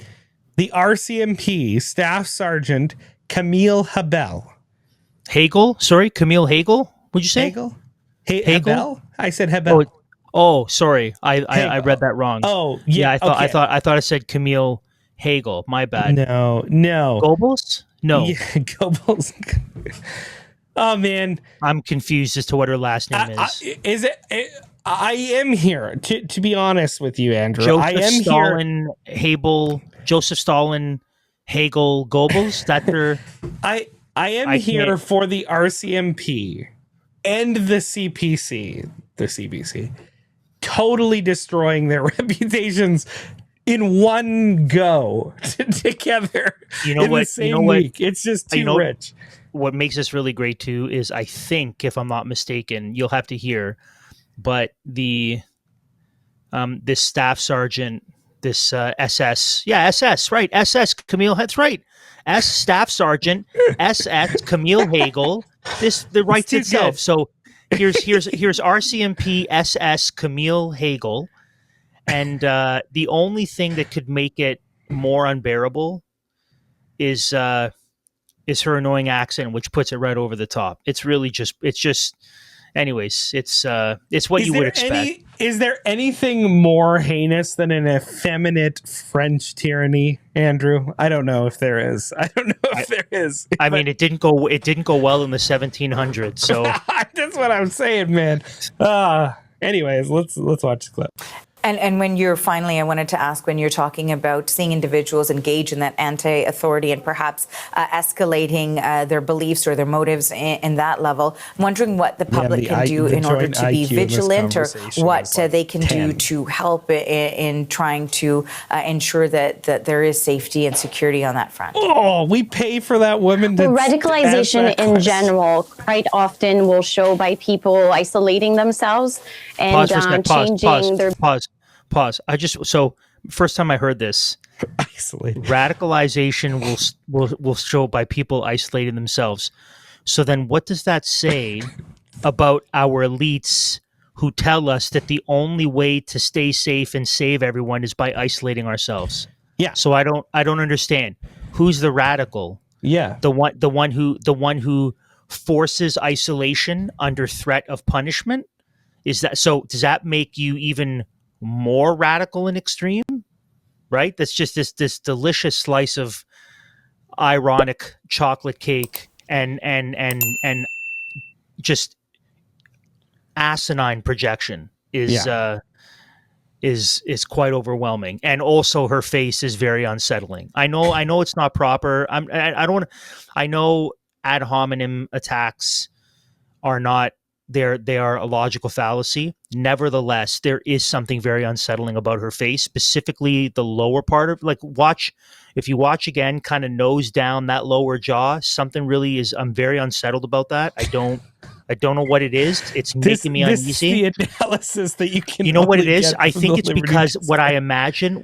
the RCMP Staff Sergeant Camille Habel. Hagel? Sorry, Camille Hagel? Would you say? Hagel? Hagel? Habel? I said Habel. Oh, sorry. I read that wrong. Oh, yeah. I thought I said Camille Hagel. My bad. No. Goebbels? No. Yeah, Goebbels. Oh, man. I'm confused as to what her last name is. I am here to be honest with you, Andrew. Joseph Stalin, Hagel, Goebbels. That's her. I am here for the RCMP and the CBC, totally destroying their reputations in one go together. The same week. It's just too rich. What makes this really great too is, I think, if I'm not mistaken, you'll have to hear, but this staff sergeant, this SS, right, SS Camille, that's right, staff sergeant SS Camille Hagel. The writes itself. So here's RCMP SS Camille Hagel, and the only thing that could make it more unbearable is her annoying accent, which puts it right over the top. Anyways, it's what you would expect. Is there anything more heinous than an effeminate French tyranny, Andrew? I don't know if there is. I mean, it didn't go well in the 1700s. So that's what I'm saying, man. Anyways, let's watch the clip. And when you're finally, I wanted to ask, when you're talking about seeing individuals engage in that anti-authority and perhaps escalating their beliefs or their motives in that level, I'm wondering what the public can do in order to be vigilant, or what they can do to help in trying to ensure that there is safety and security on that front. Oh, we pay for that woman. Well, radicalization in general quite often will show by people isolating themselves and changing their... Pause. First time I heard this, radicalization will show by people isolating themselves. So then what does that say about our elites who tell us that the only way to stay safe and save everyone is by isolating ourselves? Yeah. So I don't understand. Who's the radical? Yeah. The one who forces isolation under threat of punishment? Is that so? Does that make you even more radical and extreme? Right? That's just this delicious slice of ironic chocolate cake and just asinine projection is quite overwhelming. And also her face is very unsettling. I know it's not proper. I know ad hominem attacks are not, they are a logical fallacy. Nevertheless, there is something very unsettling about her face, specifically the lower part of, if you watch again, kind of nose down, that lower jaw, something really is, I'm very unsettled about that. I don't know what it is. It's making me uneasy. This is the analysis that you can. You know what it is? I think it's because what I imagine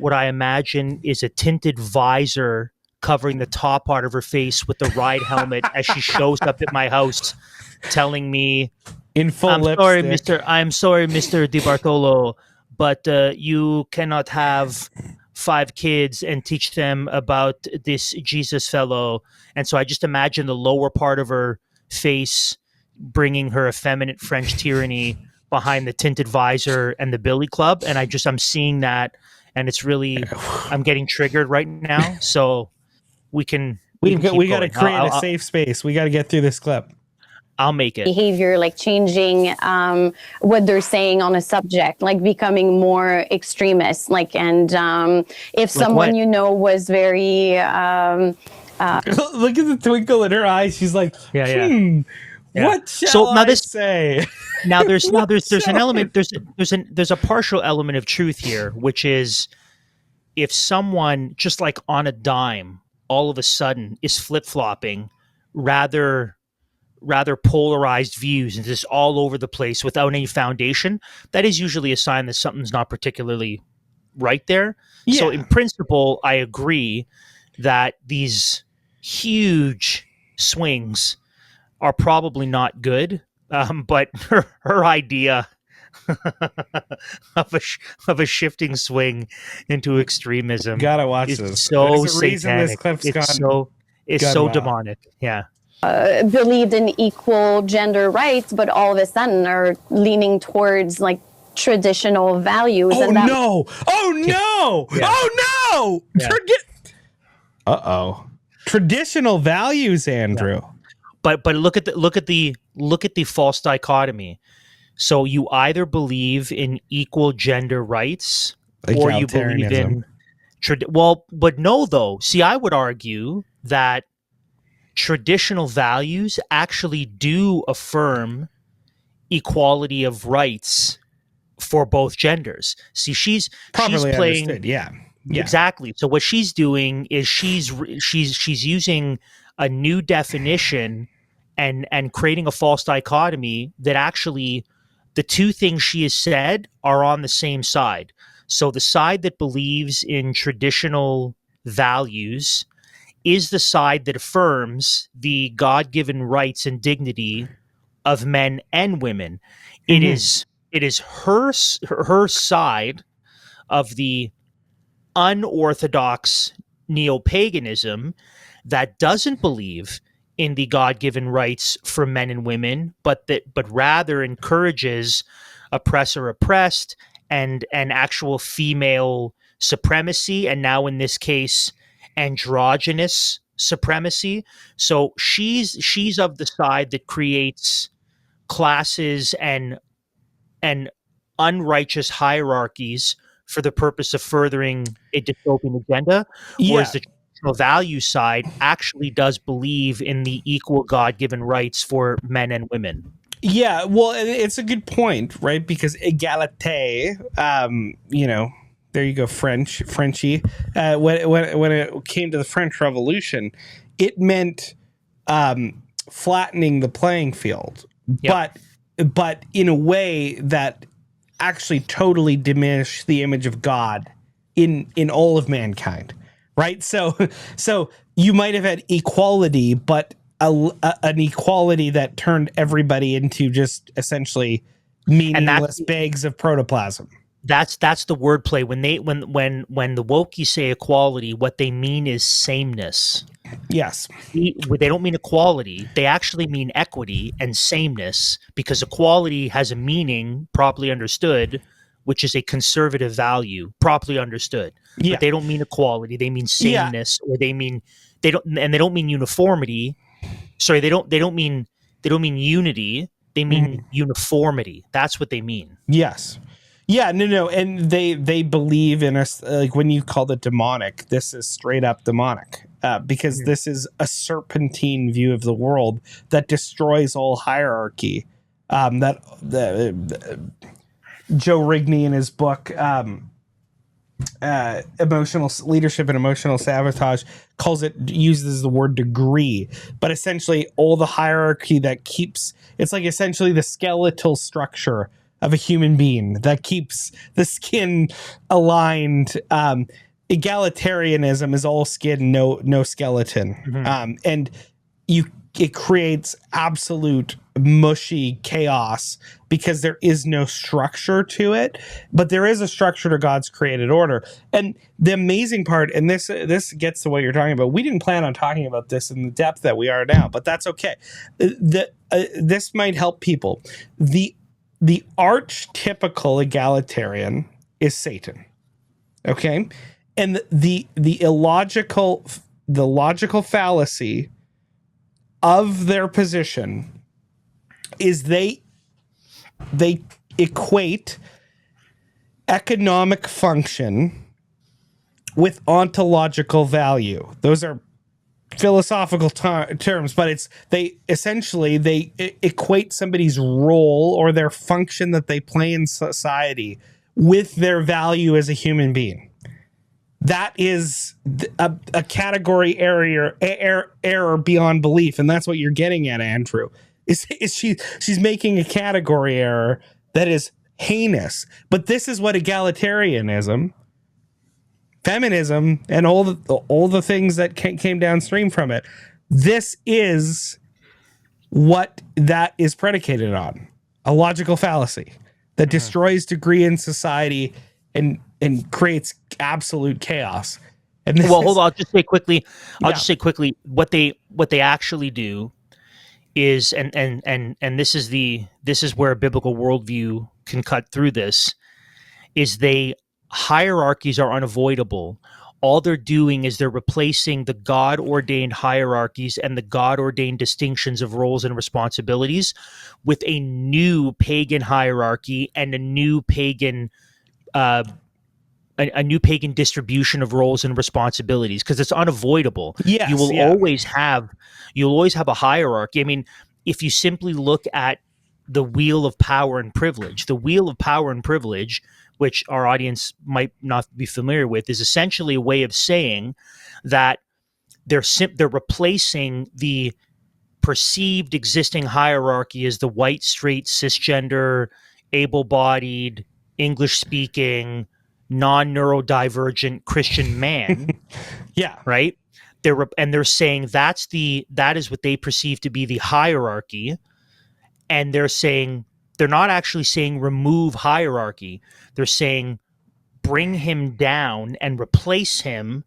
is a tinted visor covering the top part of her face with the ride helmet as she shows up at my house, telling me, in full I'm lipstick. sorry, Mr. DeBartolo, but you cannot have 5 kids and teach them about this Jesus fellow. And so I just imagine the lower part of her face bringing her effeminate French tyranny behind the tinted visor and the billy club. And I'm seeing that, and it's really, I'm getting triggered right now. So we got to create a safe space. We got to get through this clip. I'll make it. Behavior, like changing what they're saying on a subject, like becoming more extremist. Like, and if someone was very look at the twinkle in her eyes. She's like, Yeah. What shall I say? Now there's an element, there's a partial element of truth here, which is if someone just like on a dime all of a sudden is flip-flopping rather polarized views and just all over the place without any foundation, that is usually a sign that something's not particularly right there. Yeah. So in principle, I agree that these huge swings are probably not good, but her idea of a shifting swing into extremism, gotta watch this. So satanic. It's so demonic. Yeah. Believed in equal gender rights, but all of a sudden are leaning towards like traditional values. Oh no! Traditional values, Andrew. Yeah. But look at the false dichotomy. So you either believe in equal gender rights or you believe in but no, though. See, I would argue that traditional values actually do affirm equality of rights for both genders. See, she's playing understood. Yeah. Exactly. So what she's doing is she's using a new definition and creating a false dichotomy that actually the two things she has said are on the same side. So the side that believes in traditional values is the side that affirms the God-given rights and dignity of men and women. Mm-hmm. It is her side of the unorthodox neo-paganism that doesn't believe in the God-given rights for men and women, but rather encourages oppressor-oppressed and actual female supremacy, and now in this case, androgynous supremacy. So she's of the side that creates classes and unrighteous hierarchies for the purpose of furthering a dystopian agenda, whereas the traditional value side actually does believe in the equal God-given rights for men and women. Yeah, well, it's a good point, right? Because égalité, there you go, Frenchy. When it came to the French Revolution, it meant flattening the playing field, but in a way that actually totally diminished the image of God in all of mankind, right? So you might have had equality, but an equality that turned everybody into just essentially meaningless bags of protoplasm. That's the wordplay. When the wokies say equality, what they mean is sameness. Yes. They don't mean equality. They actually mean equity and sameness, because equality has a meaning properly understood, which is a conservative value properly understood. Yeah. But they don't mean equality. They mean sameness, or they don't mean uniformity. Sorry, they don't mean unity. They mean uniformity. That's what they mean. Yes. Yeah, no, and they believe in us. Like when you call it demonic, this is straight up demonic, because this is a serpentine view of the world that destroys all hierarchy. That Joe Rigney in his book Emotional Leadership and Emotional Sabotage uses the word degree, but essentially all the hierarchy that keeps, it's like essentially the skeletal structure of a human being that keeps the skin aligned. Egalitarianism is all skin, no skeleton. Mm-hmm. And it creates absolute mushy chaos because there is no structure to it, but there is a structure to God's created order. And the amazing part, and this gets to what you're talking about, we didn't plan on talking about this in the depth that we are now, but that's okay. This might help people. The archetypical egalitarian is Satan. Okay? And the logical fallacy of their position is they equate economic function with ontological value. Those are philosophical terms, but they equate somebody's role or their function that they play in society with their value as a human being. That is a category error beyond belief, and that's what you're getting at, Andrew. She's making a category error that is heinous. But this is what egalitarianism, feminism, and all the things that came downstream from it. This is what that is predicated on: a logical fallacy that destroys degree in society and creates absolute chaos. And hold on. I'll just say quickly. What they actually do is, and this is where a biblical worldview can cut through this. Is hierarchies are unavoidable. All they're doing is they're replacing the God-ordained hierarchies and the God-ordained distinctions of roles and responsibilities with a new pagan hierarchy and a new pagan distribution of roles and responsibilities, because it's unavoidable. Yes, you will always have a hierarchy. I mean, if you simply look at the wheel of power and privilege, which our audience might not be familiar with, is essentially a way of saying that they're replacing the perceived existing hierarchy as the white, straight, cisgender, able-bodied, English-speaking, non-neurodivergent Christian man. Yeah. Right? They're saying that is what they perceive to be the hierarchy, and they're not actually saying remove hierarchy. They're saying bring him down and replace him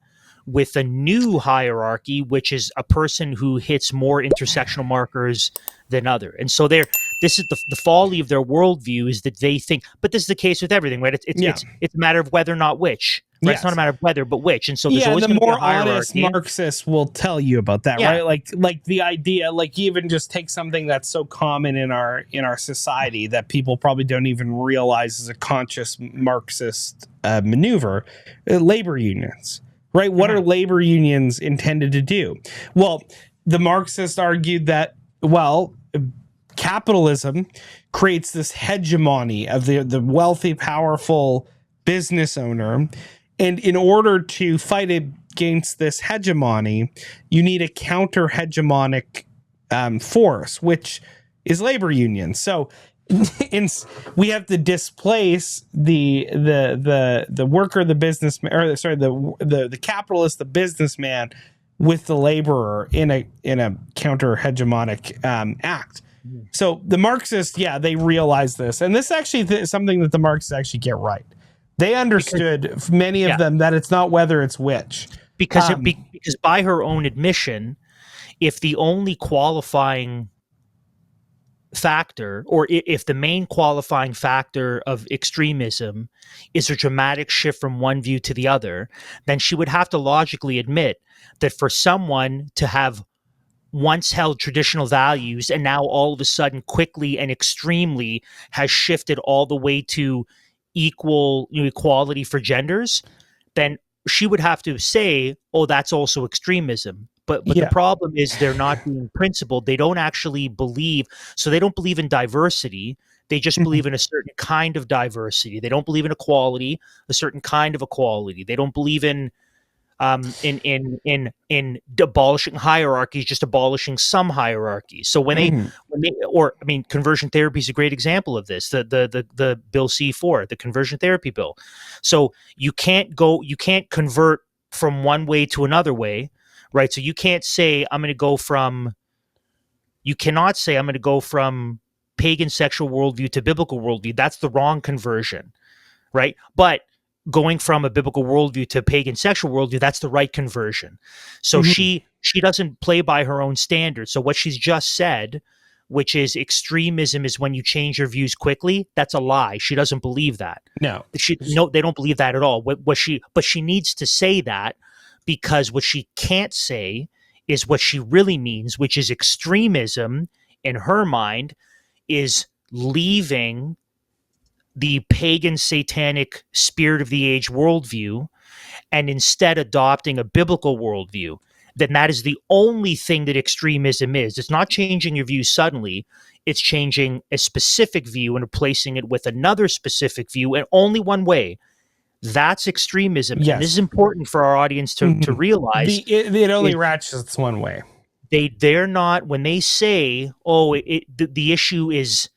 with a new hierarchy, which is a person who hits more intersectional markers than other. And so this is the folly of their worldview, is that they think, but this is the case with everything, right? It's a matter of whether, not which. Right? Yes. It's not a matter of whether, but which. And so there's always going to be a hierarchy. The more honest Marxists will tell you about that, right? Like the idea, like even just take something that's so common in our society that people probably don't even realize is a conscious Marxist maneuver: labor unions. Right? What are labor unions intended to do? Well, the Marxists argued that, capitalism creates this hegemony of the wealthy, powerful business owner. And in order to fight against this hegemony, you need a counter-hegemonic force, which is labor unions. So we have to displace the worker, the businessman, or sorry, the capitalist, the businessman, with the laborer in a counter hegemonic act. So the Marxists, they realize this, and this actually is something that the Marxists actually get right. They understood, many of them, that it's not whether, it's which. Because by her own admission, if the only qualifying factor, or if the main qualifying factor of extremism is a dramatic shift from one view to the other, then she would have to logically admit that for someone to have once held traditional values and now all of a sudden quickly and extremely has shifted all the way to equality for genders, then she would have to say, oh, that's also extremism. But the problem is they're not being principled. They don't actually believe. So they don't believe in diversity. They just believe in a certain kind of diversity. They don't believe in equality, a certain kind of equality. They don't believe in abolishing hierarchies, just abolishing some hierarchies. So conversion therapy is a great example of this. The Bill C4, the conversion therapy bill. So you can't convert from one way to another way. Right. So you cannot say I'm going to go from pagan sexual worldview to biblical worldview. That's the wrong conversion. Right. But going from a biblical worldview to pagan sexual worldview, that's the right conversion. So she doesn't play by her own standards. So what she's just said, which is extremism is when you change your views quickly, that's a lie. She doesn't believe that. No, they don't believe that at all. But she needs to say that, because what she can't say is what she really means, which is extremism in her mind is leaving the pagan, satanic, spirit of the age worldview and instead adopting a biblical worldview, then that is the only thing that extremism is. It's not changing your view suddenly. It's changing a specific view and replacing it with another specific view, and only one way. That's extremism. Yes. And this is important for our audience to realize. It only ratchets one way. They're not, when they say, the issue is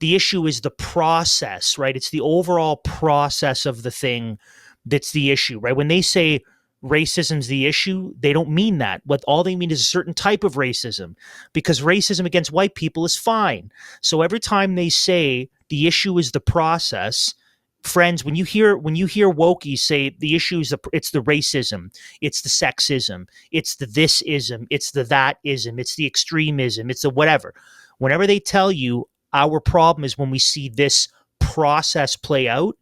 the process, right? It's the overall process of the thing that's the issue, right? When they say racism's the issue, they don't mean that. What all they mean is a certain type of racism, because racism against white people is fine. So every time they say the issue is the process, friends, when you hear wokies say the issue is it's the racism, it's the sexism, it's the this-ism, it's the that-ism, it's the extremism, it's the whatever. Whenever they tell you our problem is when we see this process play out,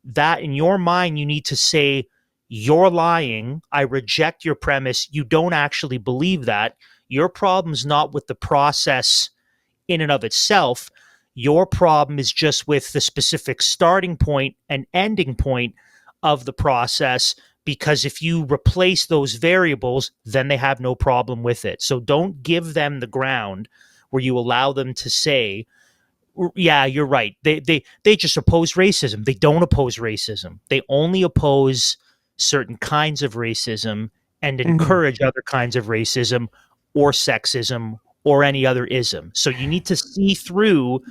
that in your mind you need to say, you're lying. I reject your premise. You don't actually believe that. Your problem's not with the process in and of itself. Your problem is just with the specific starting point and ending point of the process, because if you replace those variables, then they have no problem with it. So don't give them the ground where you allow them to say, yeah, you're right. They just oppose racism. They don't oppose racism. They only oppose certain kinds of racism and encourage other kinds of racism or sexism or any other ism. So you need to see through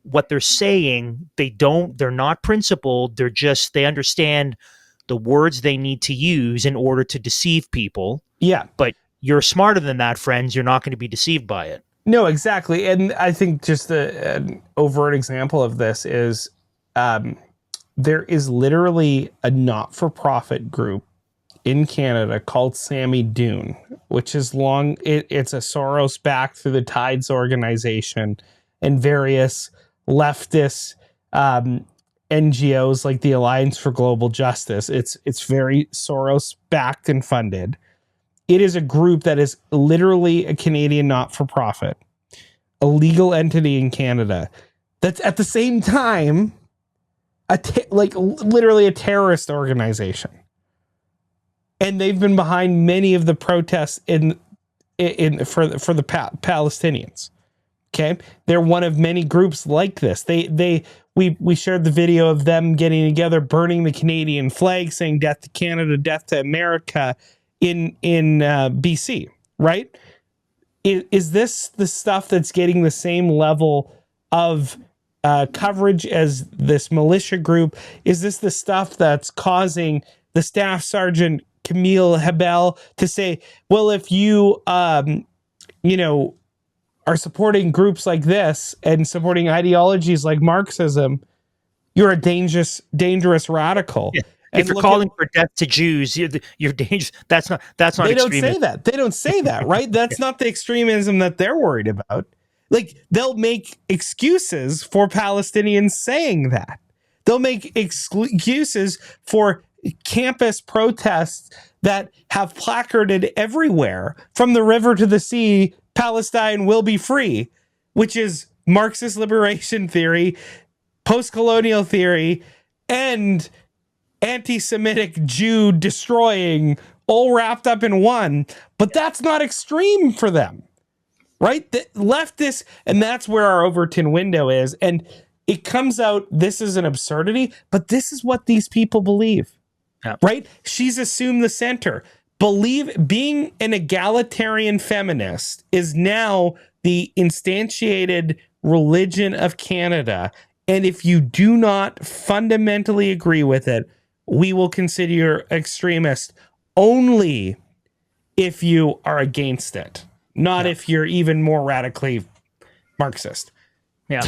what they're saying. They're not principled. They understand the words they need to use in order to deceive people. Yeah. But you're smarter than that, friends. You're not going to be deceived by it. No, exactly. And I think just an overt example of this is there is literally a not-for-profit group in Canada called Sammy Dune, which is it's a Soros-backed Through the Tides organization, and various leftist NGOs like the Alliance for Global Justice. It's very Soros-backed and funded. It is a group that is literally a Canadian not-for-profit, a legal entity in Canada that's at the same time literally a terrorist organization. And they've been behind many of the protests for the Palestinians. Okay, they're one of many groups like this. We shared the video of them getting together, burning the Canadian flag, saying "Death to Canada, Death to America" in BC. Right? Is this the stuff that's getting the same level of coverage as this militia group? Is this the stuff that's causing the Staff Sergeant Camille Hebel to say, well, if you, are supporting groups like this and supporting ideologies like Marxism, you're a dangerous radical. Yeah. If you're calling for death to Jews, you're dangerous. That's not They extremism. Don't say that. They don't say that, right? That's not the extremism that they're worried about. Like, they'll make excuses for Palestinians saying that. They'll make excuses for campus protests that have placarded everywhere, from the river to the sea, Palestine will be free, which is Marxist liberation theory, post-colonial theory, and anti-Semitic Jew destroying, all wrapped up in one. But that's not extreme for them, right? The leftists, and that's where our Overton window is. And it comes out, this is an absurdity, but this is what these people believe, right? She's assumed the center. Being an egalitarian feminist is now the instantiated religion of Canada. And if you do not fundamentally agree with it, we will consider you extremist only if you are against it, not if you're even more radically Marxist. Yeah.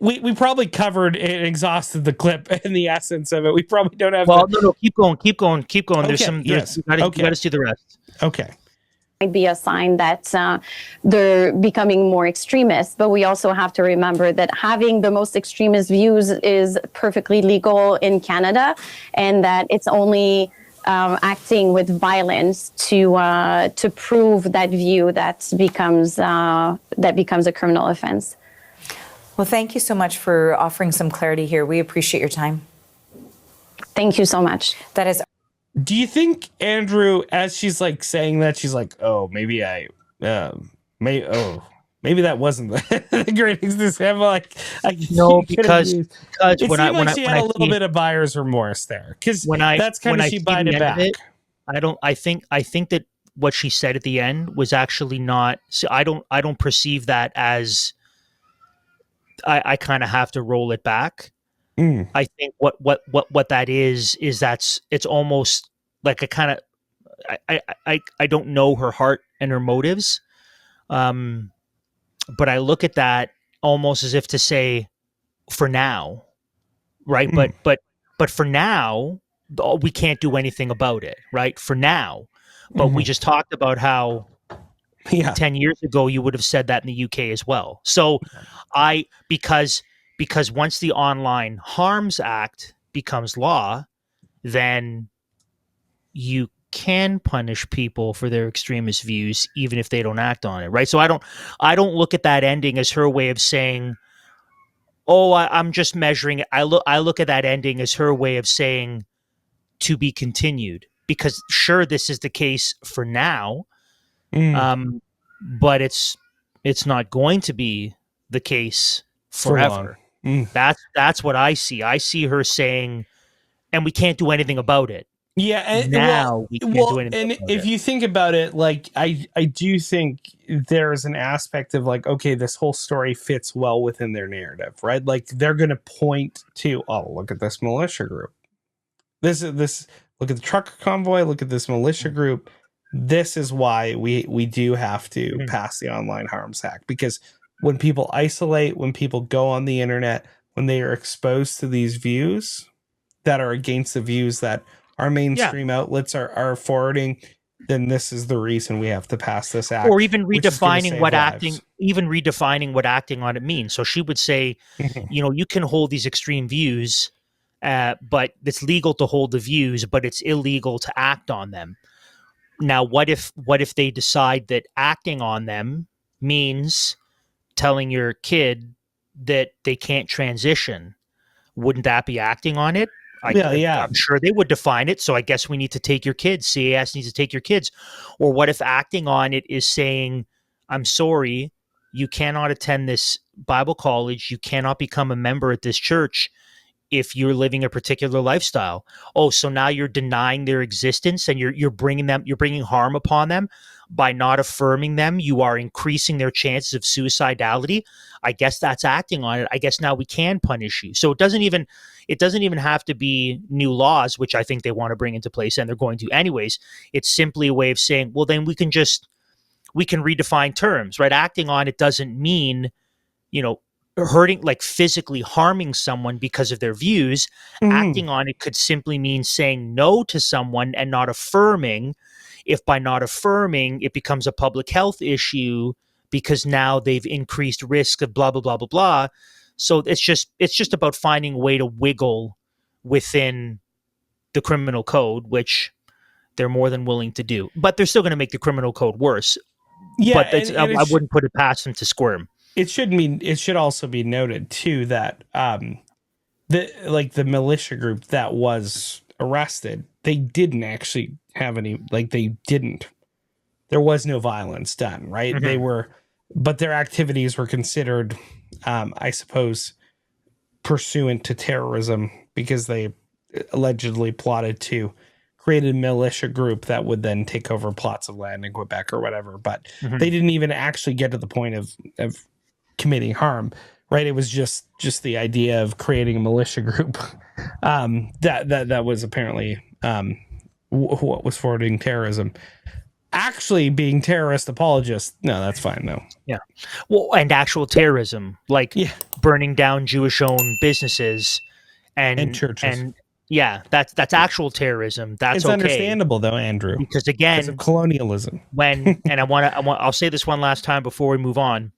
We probably covered and exhausted the clip and the essence of it. We probably don't have. Well, no, keep going. Okay, There's some. yes. You got to see the rest. Okay. Might be a sign that they're becoming more extremist, but we also have to remember that having the most extremist views is perfectly legal in Canada, and that it's only acting with violence to prove that view that becomes a criminal offense. Well, thank you so much for offering some clarity here. We appreciate your time. Thank you so much. That is. Do you think, Andrew, as she's like saying that, she's like, oh, maybe maybe that wasn't the greatest example. Like, No, because it when seemed I like she had a little bit of buyer's remorse there, because that's kind of she buyed it back. I think that what she said at the end was actually not. So I don't perceive that as. I kind of have to roll it back. I think what that is it's almost like a kind of I don't know her heart and her motives, but I look at that almost as if to say, for now, right? But for now, we can't do anything about it, right? For now, but we just talked about how 10 years ago you would have said that in the UK as well. So because once the Online Harms Act becomes law, then you can punish people for their extremist views even if they don't act on it, right? So I don't look at that ending as her way of saying, oh, I'm just measuring it. I look at that ending as her way of saying, to be continued, because sure, this is the case for now, but it's not going to be the case forever. That's what I see. I see her saying, and we can't do anything about it. Yeah, and we can't do anything. And if you think about it, like I do think there's an aspect of like, okay, this whole story fits well within their narrative, right? Like they're going to point to, oh, look at this militia group. This look at the trucker convoy. Look at this militia group. This is why we do have to pass the Online Harms Act, because when people isolate, when people go on the internet, when they are exposed to these views that are against the views that our mainstream outlets are forwarding, then this is the reason we have to pass this act. Or even redefining what acting on it means. So she would say, you can hold these extreme views, but it's legal to hold the views, but it's illegal to act on them. Now, what if they decide that acting on them means telling your kid that they can't transition? Wouldn't that be acting on it? I'm sure they would define it. So I guess we need to take your kids. CAS needs to take your kids. Or what if acting on it is saying, I'm sorry, you cannot attend this Bible college. You cannot become a member at this church if you're living a particular lifestyle. Oh, so now you're denying their existence and you're bringing harm upon them by not affirming them. You are increasing their chances of suicidality. I guess that's acting on it. I guess now we can punish you. So it doesn't even have to be new laws, which I think they want to bring into place, and they're going to anyways. It's simply a way of saying, well, then we can redefine terms, right? Acting on it doesn't mean, hurting, like physically harming someone because of their views. Acting on it could simply mean saying no to someone and not affirming. If by not affirming, it becomes a public health issue because now they've increased risk of blah, blah, blah, blah, blah. So it's just about finding a way to wiggle within the criminal code, which they're more than willing to do. But they're still going to make the criminal code worse. Yeah, but I wouldn't put it past them to squirm. It should also be noted too that the militia group that was arrested, they didn't actually have any, there was no violence done, right? But their activities were considered, I suppose, pursuant to terrorism, because they allegedly plotted to create a militia group that would then take over plots of land in Quebec or whatever. But they didn't even actually get to the point of committing harm, right? It was just the idea of creating a militia group that was apparently what was forwarding terrorism. Actually being terrorist apologists, no, that's fine, no. Yeah. Well, and actual terrorism, burning down Jewish-owned businesses and churches. And yeah, that's actual terrorism. It's okay. Understandable though, Andrew, because again, of colonialism. I'll say this one last time before we move on.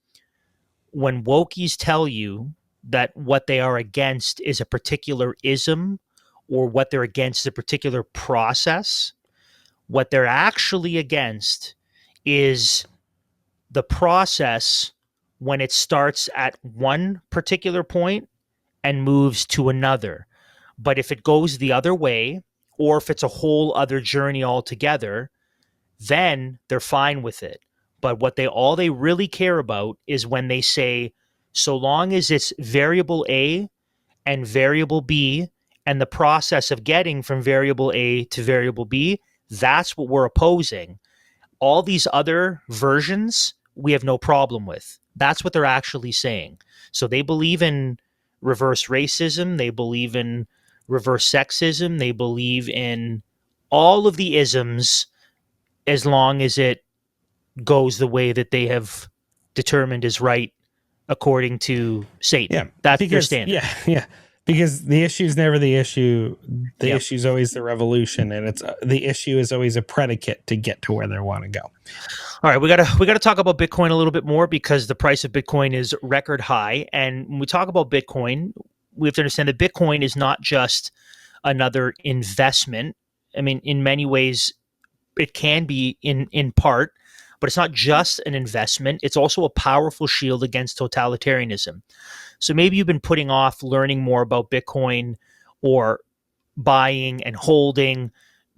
When wokies tell you that what they are against is a particular ism, or what they're against is a particular process, what they're actually against is the process when it starts at one particular point and moves to another. But if it goes the other way, or if it's a whole other journey altogether, then they're fine with it. But all they really care about is when they say, so long as it's variable A and variable B, and the process of getting from variable A to variable B, that's what we're opposing. All these other versions, we have no problem with. That's what they're actually saying. So they believe in reverse racism. They believe in reverse sexism. They believe in all of the isms as long as it goes the way that they have determined is right according to Satan. Yeah, that's their standard. Yeah. Because the issue is never the issue. The issue is always the revolution, and the issue is always a predicate to get to where they want to go. All right, we gotta talk about Bitcoin a little bit more because the price of Bitcoin is record high. And when we talk about Bitcoin, we have to understand that Bitcoin is not just another investment. I mean, in many ways, it can be in part, but it's not just an investment. It's also a powerful shield against totalitarianism. So maybe you've been putting off learning more about Bitcoin or buying and holding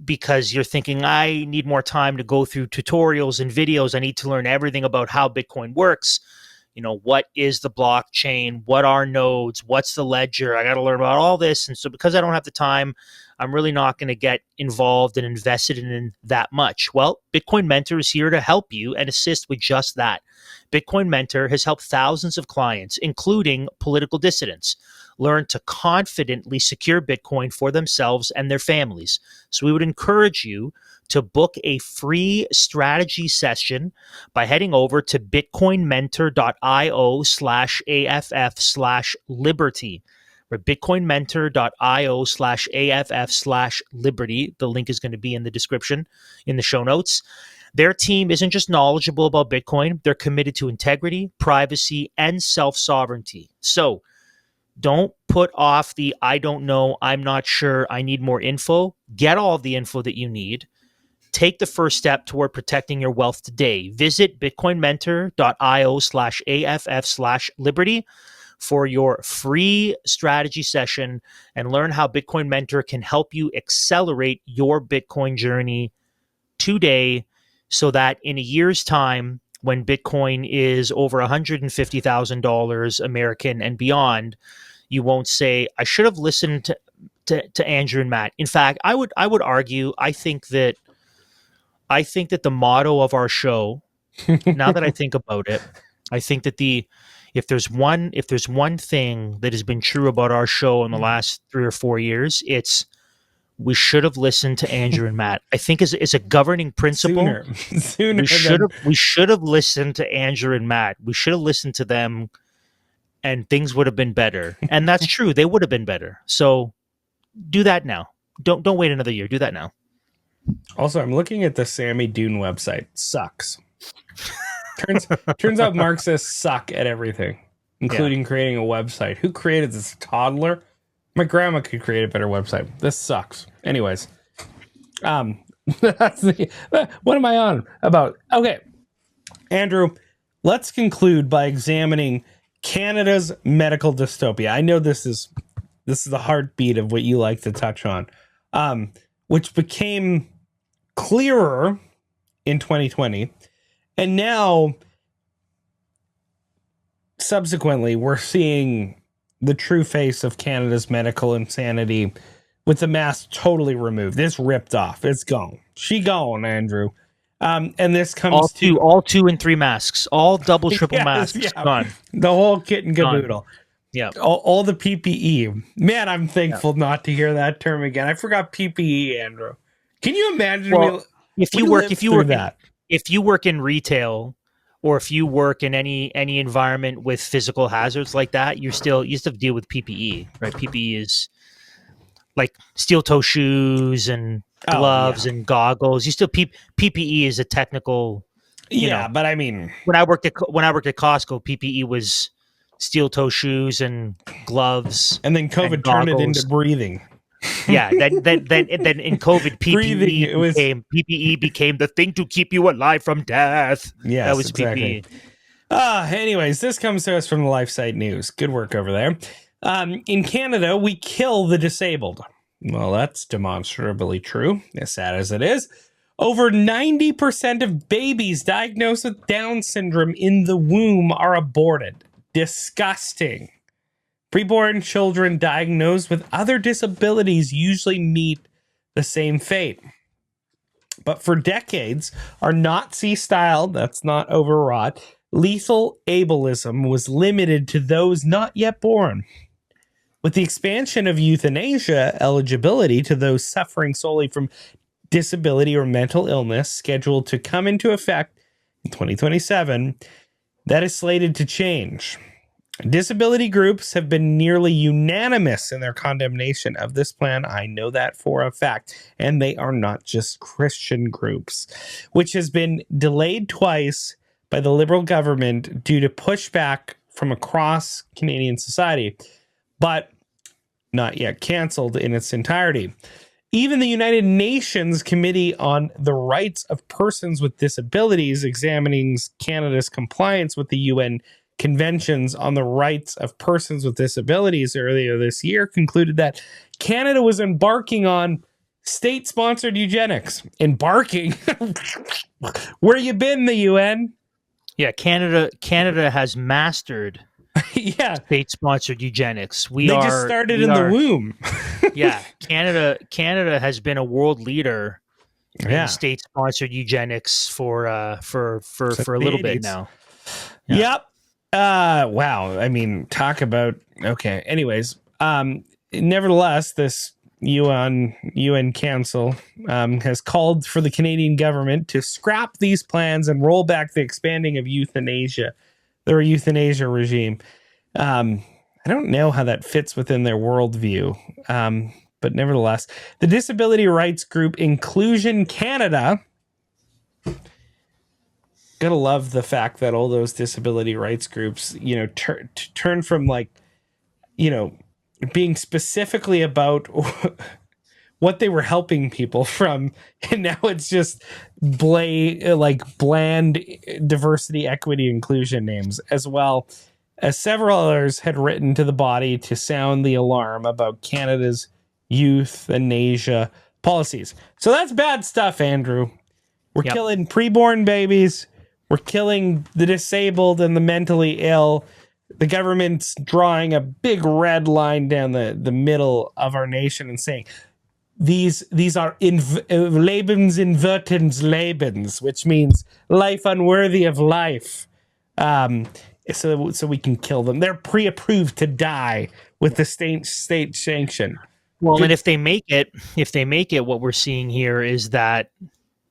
because you're thinking, I need more time to go through tutorials and videos. I need to learn everything about how Bitcoin works. You know, what is the blockchain? What are nodes? What's the ledger? I got to learn about all this. And so because I don't have the time, I'm really not going to get involved and invested in that much. Well, Bitcoin Mentor is here to help you and assist with just that. Bitcoin Mentor has helped thousands of clients, including political dissidents, learn to confidently secure Bitcoin for themselves and their families. So we would encourage you to book a free strategy session by heading over to bitcoinmentor.io/AFF/liberty. bitcoinmentor.io/AFF/liberty. The link is going to be in the description, in the show notes. Their team isn't just knowledgeable about Bitcoin, they're committed to integrity, privacy, and self-sovereignty. So don't put off the I don't know, I'm not sure, I need more info. Get all of the info that you need. Take the first step toward protecting your wealth today. Visit bitcoinmentor.io/AFF/liberty for your free strategy session and learn how Bitcoin Mentor can help you accelerate your Bitcoin journey today so that in a year's time, when Bitcoin is over $150,000 American and beyond, you won't say, I should have listened to Andrew and Matt. In fact, I would argue, I think that the motto of our show, now that I think about it, I think that if there's one thing that has been true about our show in the last 3 or 4 years, it's we should have listened to Andrew and Matt. I think is a governing principle. Sooner we should have listened to Andrew and Matt. We should have listened to them, and things would have been better. And that's true; they would have been better. So do that now. Don't wait another year. Do that now. Also, I'm looking at the Sammy Dune website. Sucks. Turns out Marxists suck at everything, including creating a website. Who created this? Toddler? My grandma could create a better website. This sucks. Anyways, what am I on about? Okay, Andrew, let's conclude by examining Canada's medical dystopia. I know this is the heartbeat of what you like to touch on, which became clearer in 2020. And now, subsequently, we're seeing the true face of Canada's medical insanity with the mask totally removed. It's ripped off. It's gone. She gone, Andrew. And this comes all 2 and 3 masks, all double, triple masks gone. The whole kit and caboodle. Yeah. All the PPE. Man, I'm thankful not to hear that term again. I forgot PPE, Andrew. Can you imagine if you work in retail, or if you work in any environment with physical hazards like that, you still have to deal with PPE, right? PPE is like steel toe shoes and gloves and goggles. You still PPE is a technical. But I mean, when I worked at Costco, PPE was steel toe shoes and gloves. And then COVID turned it into breathing. Yeah, then in COVID, PPE became the thing to keep you alive from death. Yes, that was exactly. PPE. Anyways, this comes to us from the LifeSite News. Good work over there. In Canada, we kill the disabled. Well, that's demonstrably true, as sad as it is. Over 90% of babies diagnosed with Down syndrome in the womb are aborted. Disgusting. Preborn children diagnosed with other disabilities usually meet the same fate. But for decades, our Nazi-style, that's not overwrought, lethal ableism was limited to those not yet born. With the expansion of euthanasia eligibility to those suffering solely from disability or mental illness scheduled to come into effect in 2027, that is slated to change. Disability groups have been nearly unanimous in their condemnation of this plan. I know that for a fact. And they are not just Christian groups, which has been delayed twice by the Liberal government due to pushback from across Canadian society, but not yet canceled in its entirety. Even the United Nations Committee on the Rights of Persons with Disabilities, examining Canada's compliance with the UN Conventions on the Rights of Persons with Disabilities earlier this year, concluded that Canada was embarking on state-sponsored eugenics. Embarking? Where you been, the UN? Yeah, Canada has mastered state-sponsored eugenics. They just started in the womb. Yeah, Canada has been a world leader in state-sponsored eugenics for a little bit now. Yeah. Yep. Wow. I mean, talk about okay. Anyways, nevertheless, this UN Council has called for the Canadian government to scrap these plans and roll back the expanding of euthanasia, their euthanasia regime. I don't know how that fits within their worldview, but nevertheless, the disability rights group Inclusion Canada. Gotta love the fact that all those disability rights groups, turn from being specifically about what they were helping people from, and now it's just bland diversity, equity, inclusion names, as well as several others had written to the body to sound the alarm about Canada's euthanasia policies. So that's bad stuff, Andrew. We're killing preborn babies. We're killing the disabled and the mentally ill. The government's drawing a big red line down the middle of our nation and saying, these are Lebensinvertens, which means life unworthy of life. So we can kill them. They're pre-approved to die with the state sanction. Well, and if they make it, what we're seeing here is that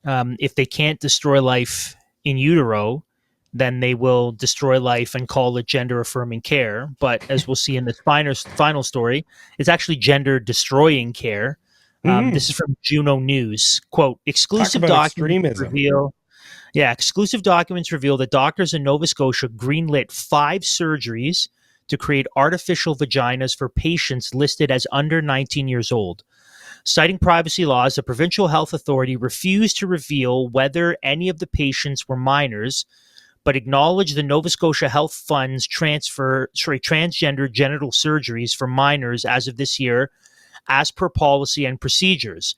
if they can't destroy life in utero, then they will destroy life and call it gender-affirming care. But as we'll see in this final story, it's actually gender-destroying care. This is from Juno News. Quote, exclusive documents reveal that doctors in Nova Scotia greenlit 5 surgeries to create artificial vaginas for patients listed as under 19 years old. Citing privacy laws, the Provincial Health Authority refused to reveal whether any of the patients were minors, but acknowledged the Nova Scotia Health Fund's transgender genital surgeries for minors as of this year, as per policy and procedures.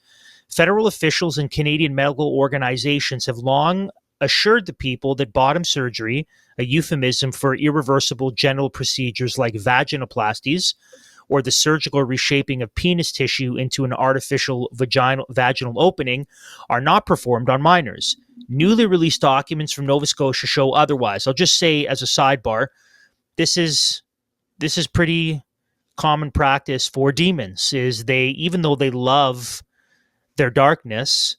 Federal officials and Canadian medical organizations have long assured the people that bottom surgery, a euphemism for irreversible genital procedures like vaginoplasties, or the surgical reshaping of penis tissue into an artificial vaginal opening, are not performed on minors. Newly released documents from Nova Scotia show otherwise. I'll just say as a sidebar, this is pretty common practice for demons, is they, even though they love their darkness,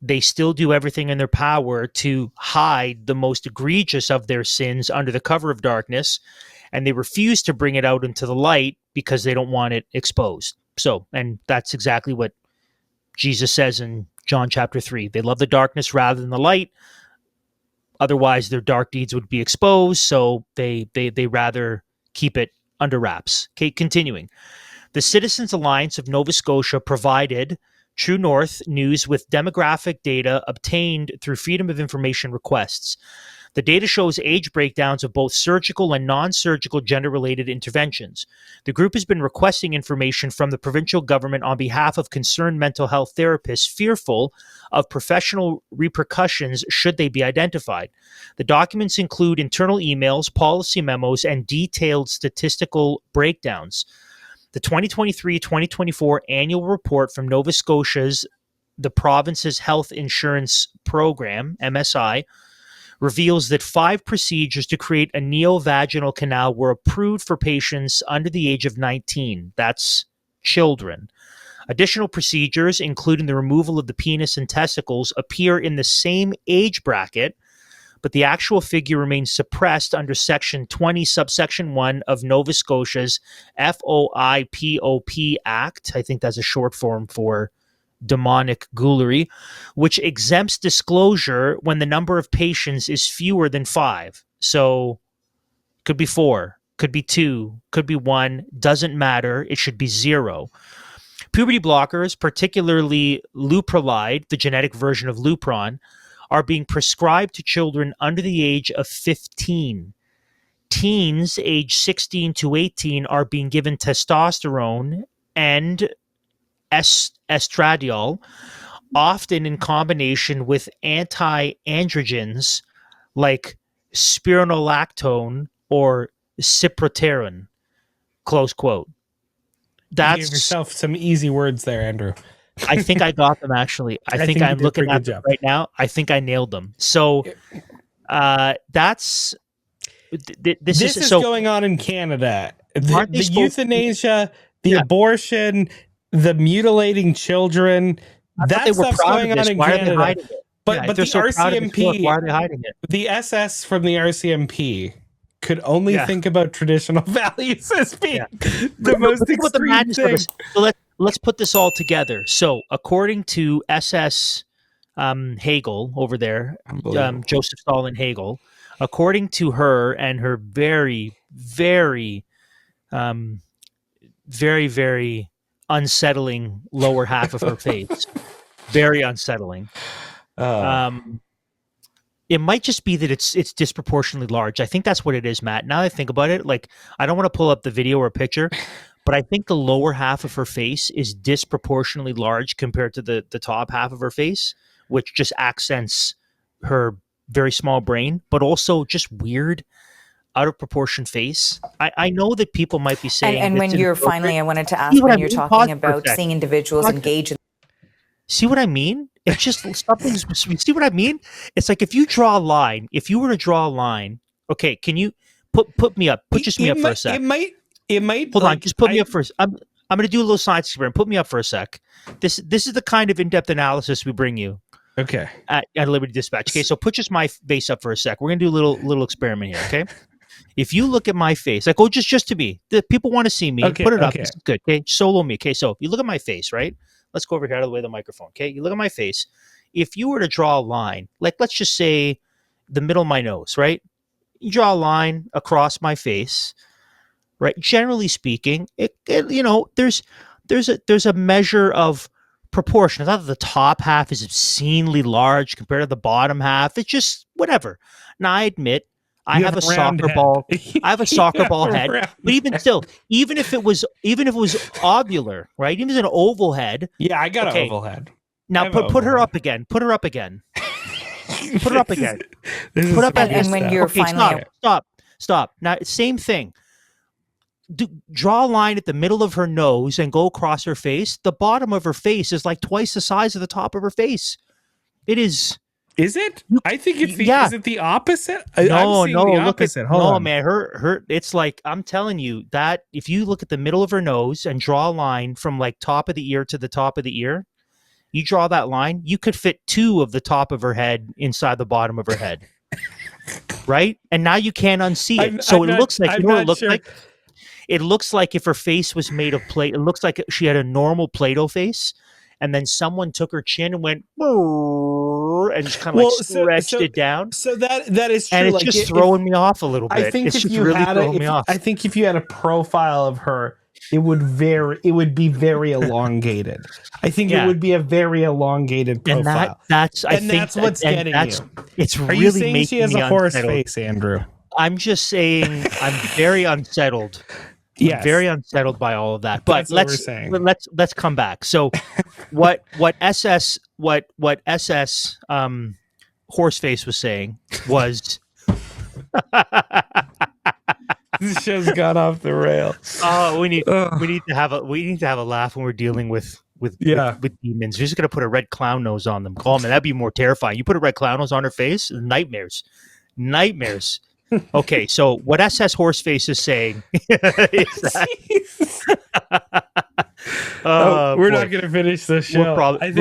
they still do everything in their power to hide the most egregious of their sins under the cover of darkness, and they refuse to bring it out into the light because they don't want it exposed. So, and that's exactly what Jesus says in John chapter 3. They love the darkness rather than the light. Otherwise, their dark deeds would be exposed, so they rather keep it under wraps. Okay, continuing. The Citizens Alliance of Nova Scotia provided True North News with demographic data obtained through Freedom of Information requests. The data shows age breakdowns of both surgical and non-surgical gender-related interventions. The group has been requesting information from the provincial government on behalf of concerned mental health therapists fearful of professional repercussions should they be identified. The documents include internal emails, policy memos, and detailed statistical breakdowns. The 2023-2024 annual report from Nova Scotia's, the province's health insurance program, MSI, reveals that 5 procedures to create a neovaginal canal were approved for patients under the age of 19. That's children. Additional procedures, including the removal of the penis and testicles, appear in the same age bracket, but the actual figure remains suppressed under Section 20, Subsection 1 of Nova Scotia's FOIPOP Act. I think that's a short form for demonic ghoulery, which exempts disclosure when the number of patients is fewer than 5. So could be 4, could be 2, could be 1, doesn't matter. It should be 0. Puberty blockers, particularly Leuprolide, the genetic version of Lupron, are being prescribed to children under the age of 15. Teens age 16 to 18 are being given testosterone and estradiol, often in combination with anti-androgens like spironolactone or cyproterone, close quote. You gave yourself some easy words there, Andrew. I think I got them, actually. I think I'm looking at them right now. I think I nailed them. So that's... This is going on in Canada. The euthanasia, the abortion, the mutilating children, that's stuff's going on in Canada. But the RCMP, why are they hiding it? The SS from the RCMP could only think about traditional values as being the most extreme thing. So let's put this all together. So according to SS Hegel over there, Joseph Stalin Hegel, according to her and her very, very, very, very unsettling lower half of her face, very unsettling. It might just be that it's disproportionately large. I think that's what it is, Matt. Now that I think about it, like, I don't want to pull up the video or picture, but I think the lower half of her face is disproportionately large compared to the top half of her face, which just accents her very small brain, but also just weird, out of proportion face. I know that people might be saying... And when you're finally, I wanted to ask, when you're talking about seeing individuals engage in... See what I mean? It's just something... See what I mean? It's like if you draw a line, if you were to draw a line... Okay, can you put me up? Put me up for a sec. It might... Hold on, just put me up first. I'm going to do a little science experiment. Put me up for a sec. This is the kind of in-depth analysis we bring you. Okay. At Liberty Dispatch. Okay, so put just my face up for a sec. We're going to do a little experiment here, okay? If you look at my face, like, just to me, the people want to see me. Okay, put it up. okay. This is good. Okay, solo me. Okay, so if you look at my face, right? Let's go over here out of the way of the microphone. Okay, you look at my face. If you were to draw a line, like, let's just say the middle of my nose, right? You draw a line across my face, right? Generally speaking, it there's a measure of proportion. It's not that the top half is obscenely large compared to the bottom half. It's just whatever. Now, I admit I have a soccer ball. I have a soccer ball head. But even still, even if it was ovular, right? Even if it's an oval head. Yeah, I got an oval head. Now put her up again. Put her up again. Put her up again. Put up again. And when you're finally... Stop. Now, same thing. Draw a line at the middle of her nose and go across her face. The bottom of her face is like twice the size of the top of her face. It is. Is it? I think it's the. Yeah. Is it the opposite? No, the opposite. Hold on. Man. Her. It's like, I'm telling you that if you look at the middle of her nose and draw a line from like top of the ear to the top of the ear, you draw that line, you could fit 2 of the top of her head inside the bottom of her head, right? And now you can't unsee it. It looks like, you know what it looks like? It looks like if her face was made of plate. It looks like she had a normal Play-Doh face, and then someone took her chin and went and just kind of stretched it down. So that is true. And it's just throwing me off a little bit. I think it's if just you really had throwing me off. I think if you had a profile of her it would be very elongated. I think it would be a very elongated profile. And that's what's getting you. It's Are really you saying making she has me a horse unsettled. face, Andrew? I'm just saying I'm very unsettled. Yes. I'm very unsettled by all of that. But That's what we're saying. let's come back. So what SS Horseface was saying was This show's got off the rails. oh, we need to have a laugh when we're dealing with demons. You're just gonna put a red clown nose on them. Oh man, that'd be more terrifying. You put a red clown nose on her face, nightmares. Okay, so what SS Horseface is saying is that we're not going to finish this show. We're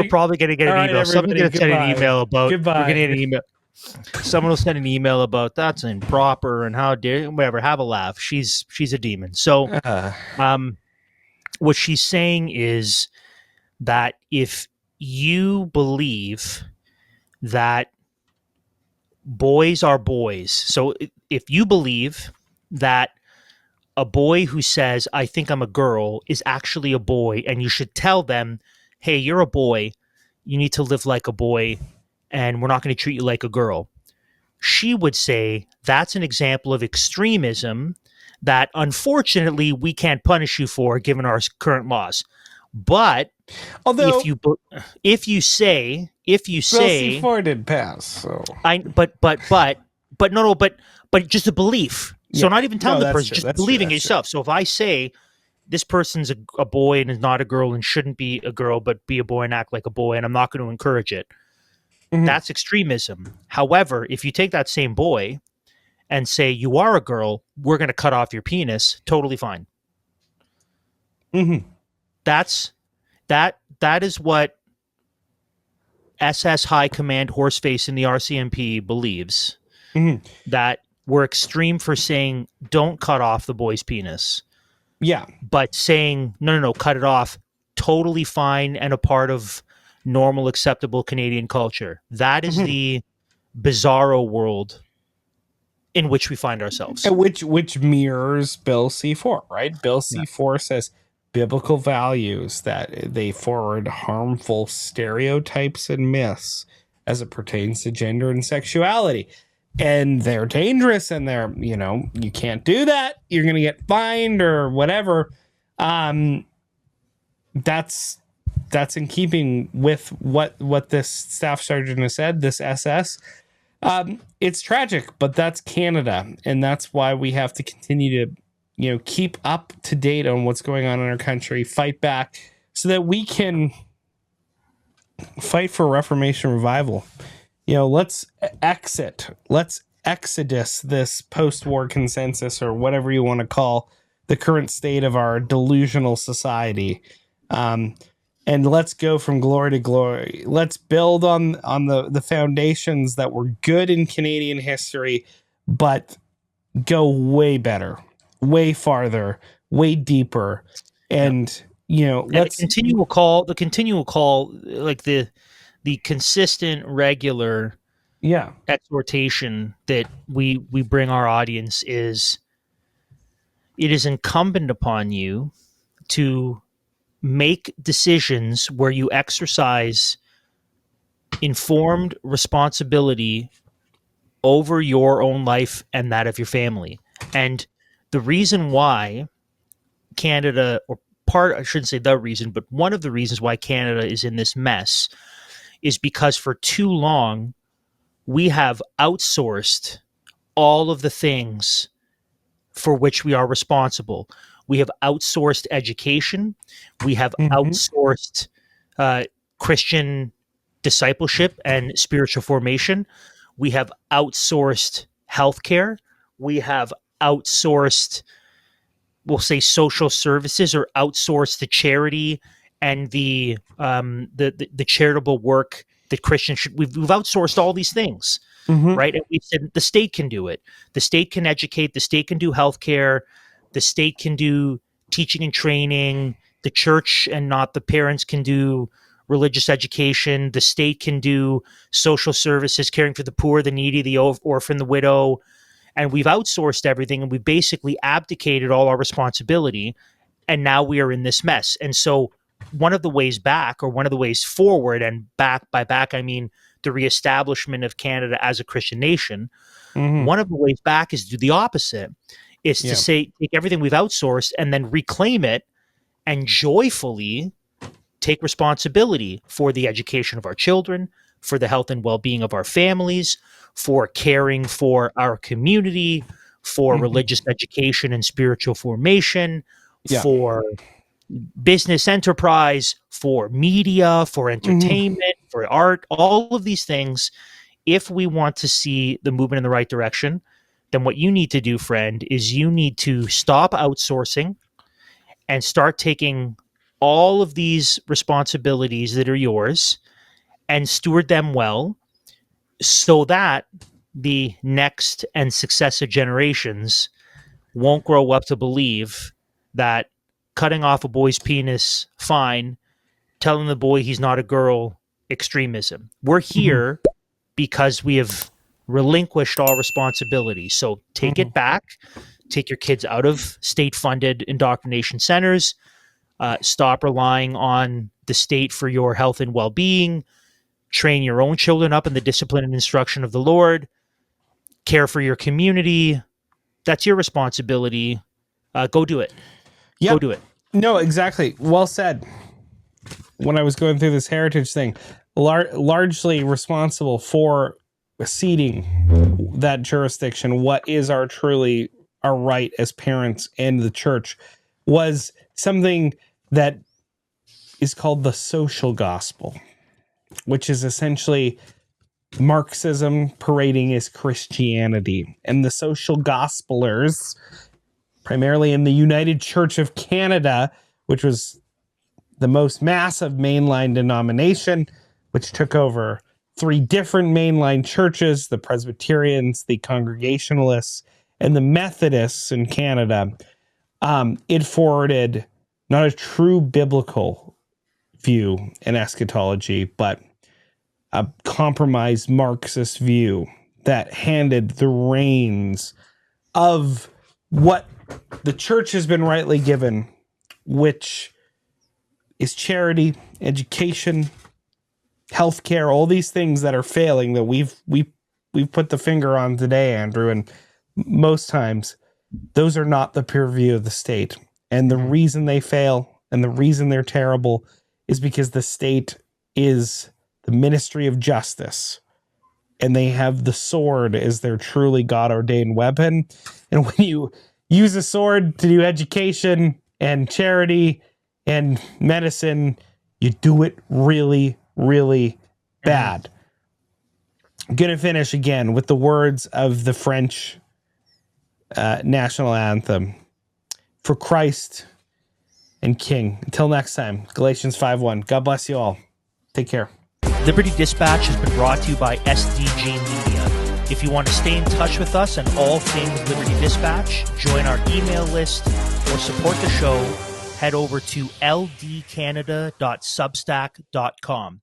probably going to get an email. Someone's going to send an email about. Goodbye. We're getting an email. Someone will send an email about that's improper and how dare whatever. Have a laugh. She's a demon. So, what she's saying is that if you believe that boys are boys, so if you believe that a boy who says, I think I'm a girl, is actually a boy, and you should tell them, hey, you're a boy, you need to live like a boy, and we're not going to treat you like a girl. She would say that's an example of extremism that unfortunately we can't punish you for given our current laws. But although if you say Bill C4 did pass, so but just a belief. So not even telling the person, just believing it yourself. So if I say this person's a boy and is not a girl and shouldn't be a girl, but be a boy and act like a boy, and I'm not going to encourage it, that's extremism. However, if you take that same boy and say you are a girl, we're going to cut off your penis, totally fine. That is what SS High Command Horseface in the RCMP believes. That we're extreme for saying don't cut off the boy's penis. Yeah. But saying no, cut it off, totally fine and a part of normal, acceptable Canadian culture. That is the bizarro world in which we find ourselves. Which mirrors Bill C4, right? Bill C4 says biblical values, that they forward harmful stereotypes and myths as it pertains to gender and sexuality. And they're dangerous, and they're, you can't do that. You're going to get fined or whatever. That's in keeping with what this staff sergeant has said, this SS. It's tragic, but that's Canada. And that's why we have to continue to, keep up to date on what's going on in our country, fight back so that we can fight for Reformation revival. Let's exodus this post-war consensus, or whatever you want to call the current state of our delusional society. And let's go from glory to glory. Let's build on the foundations that were good in Canadian history, but go way better, way farther, way deeper. And, let's the continual call, like the consistent, regular exhortation that we bring our audience is, it is incumbent upon you to make decisions where you exercise informed responsibility over your own life and that of your family. And the reason why Canada, I shouldn't say the reason, but one of the reasons why Canada is in this mess is because for too long we have outsourced all of the things for which we are responsible. We have outsourced education. We have outsourced Christian discipleship and spiritual formation. We have outsourced healthcare. We have outsourced, we'll say, social services, or outsourced the charity and the charitable work that Christians should. We've outsourced all these things, right? And we've said the state can do it. The state can educate. The state can do healthcare. The state can do teaching and training. The church and not the parents can do religious education. The state can do social services, caring for the poor, the needy, the orphan, the widow. And we've outsourced everything, and we've basically abdicated all our responsibility. And now we are in this mess. And so one of the ways back, or one of the ways forward, and back by back, I mean the reestablishment of Canada as a Christian nation. One of the ways back is to do the opposite, is to say, take everything we've outsourced and then reclaim it and joyfully take responsibility for the education of our children, for the health and well-being of our families, for caring for our community, for religious education and spiritual formation, for business enterprise, for media, for entertainment, for art, all of these things. If we want to see the movement in the right direction, then what you need to do, friend, is you need to stop outsourcing and start taking all of these responsibilities that are yours and steward them well, so that the next and successive generations won't grow up to believe that cutting off a boy's penis, fine, telling the boy he's not a girl, extremism. We're here because we have relinquished all responsibility. So take it back. Take your kids out of state-funded indoctrination centers. Stop relying on the state for your health and well-being. Train your own children up in the discipline and instruction of the Lord. Care for your community. That's your responsibility. Go do it. Go do it. No, exactly. Well said. When I was going through this heritage thing, largely responsible for ceding that jurisdiction, what is our right as parents and the church, was something that is called the social gospel, which is essentially Marxism parading as Christianity. And the social gospelers, primarily in the United Church of Canada, which was the most massive mainline denomination, which took over 3 different mainline churches, the Presbyterians, the Congregationalists, and the Methodists in Canada. It forwarded not a true biblical view and eschatology, but a compromised Marxist view that handed the reins of what the church has been rightly given, which is charity, education, healthcare, all these things that are failing that we've put the finger on today, Andrew. And most times those are not the pure view of the state. And the reason they fail and the reason they're terrible is because the state is the ministry of justice, and they have the sword as their truly God-ordained weapon. And when you use a sword to do education and charity and medicine, you do it really, really bad. I'm going to finish again with the words of the French national anthem, for Christ and King. Until next time, Galatians 5:1. God bless you all. Take care. Liberty Dispatch has been brought to you by SDG Media. If you want to stay in touch with us and all things Liberty Dispatch, join our email list, or support the show, head over to ldcanada.substack.com.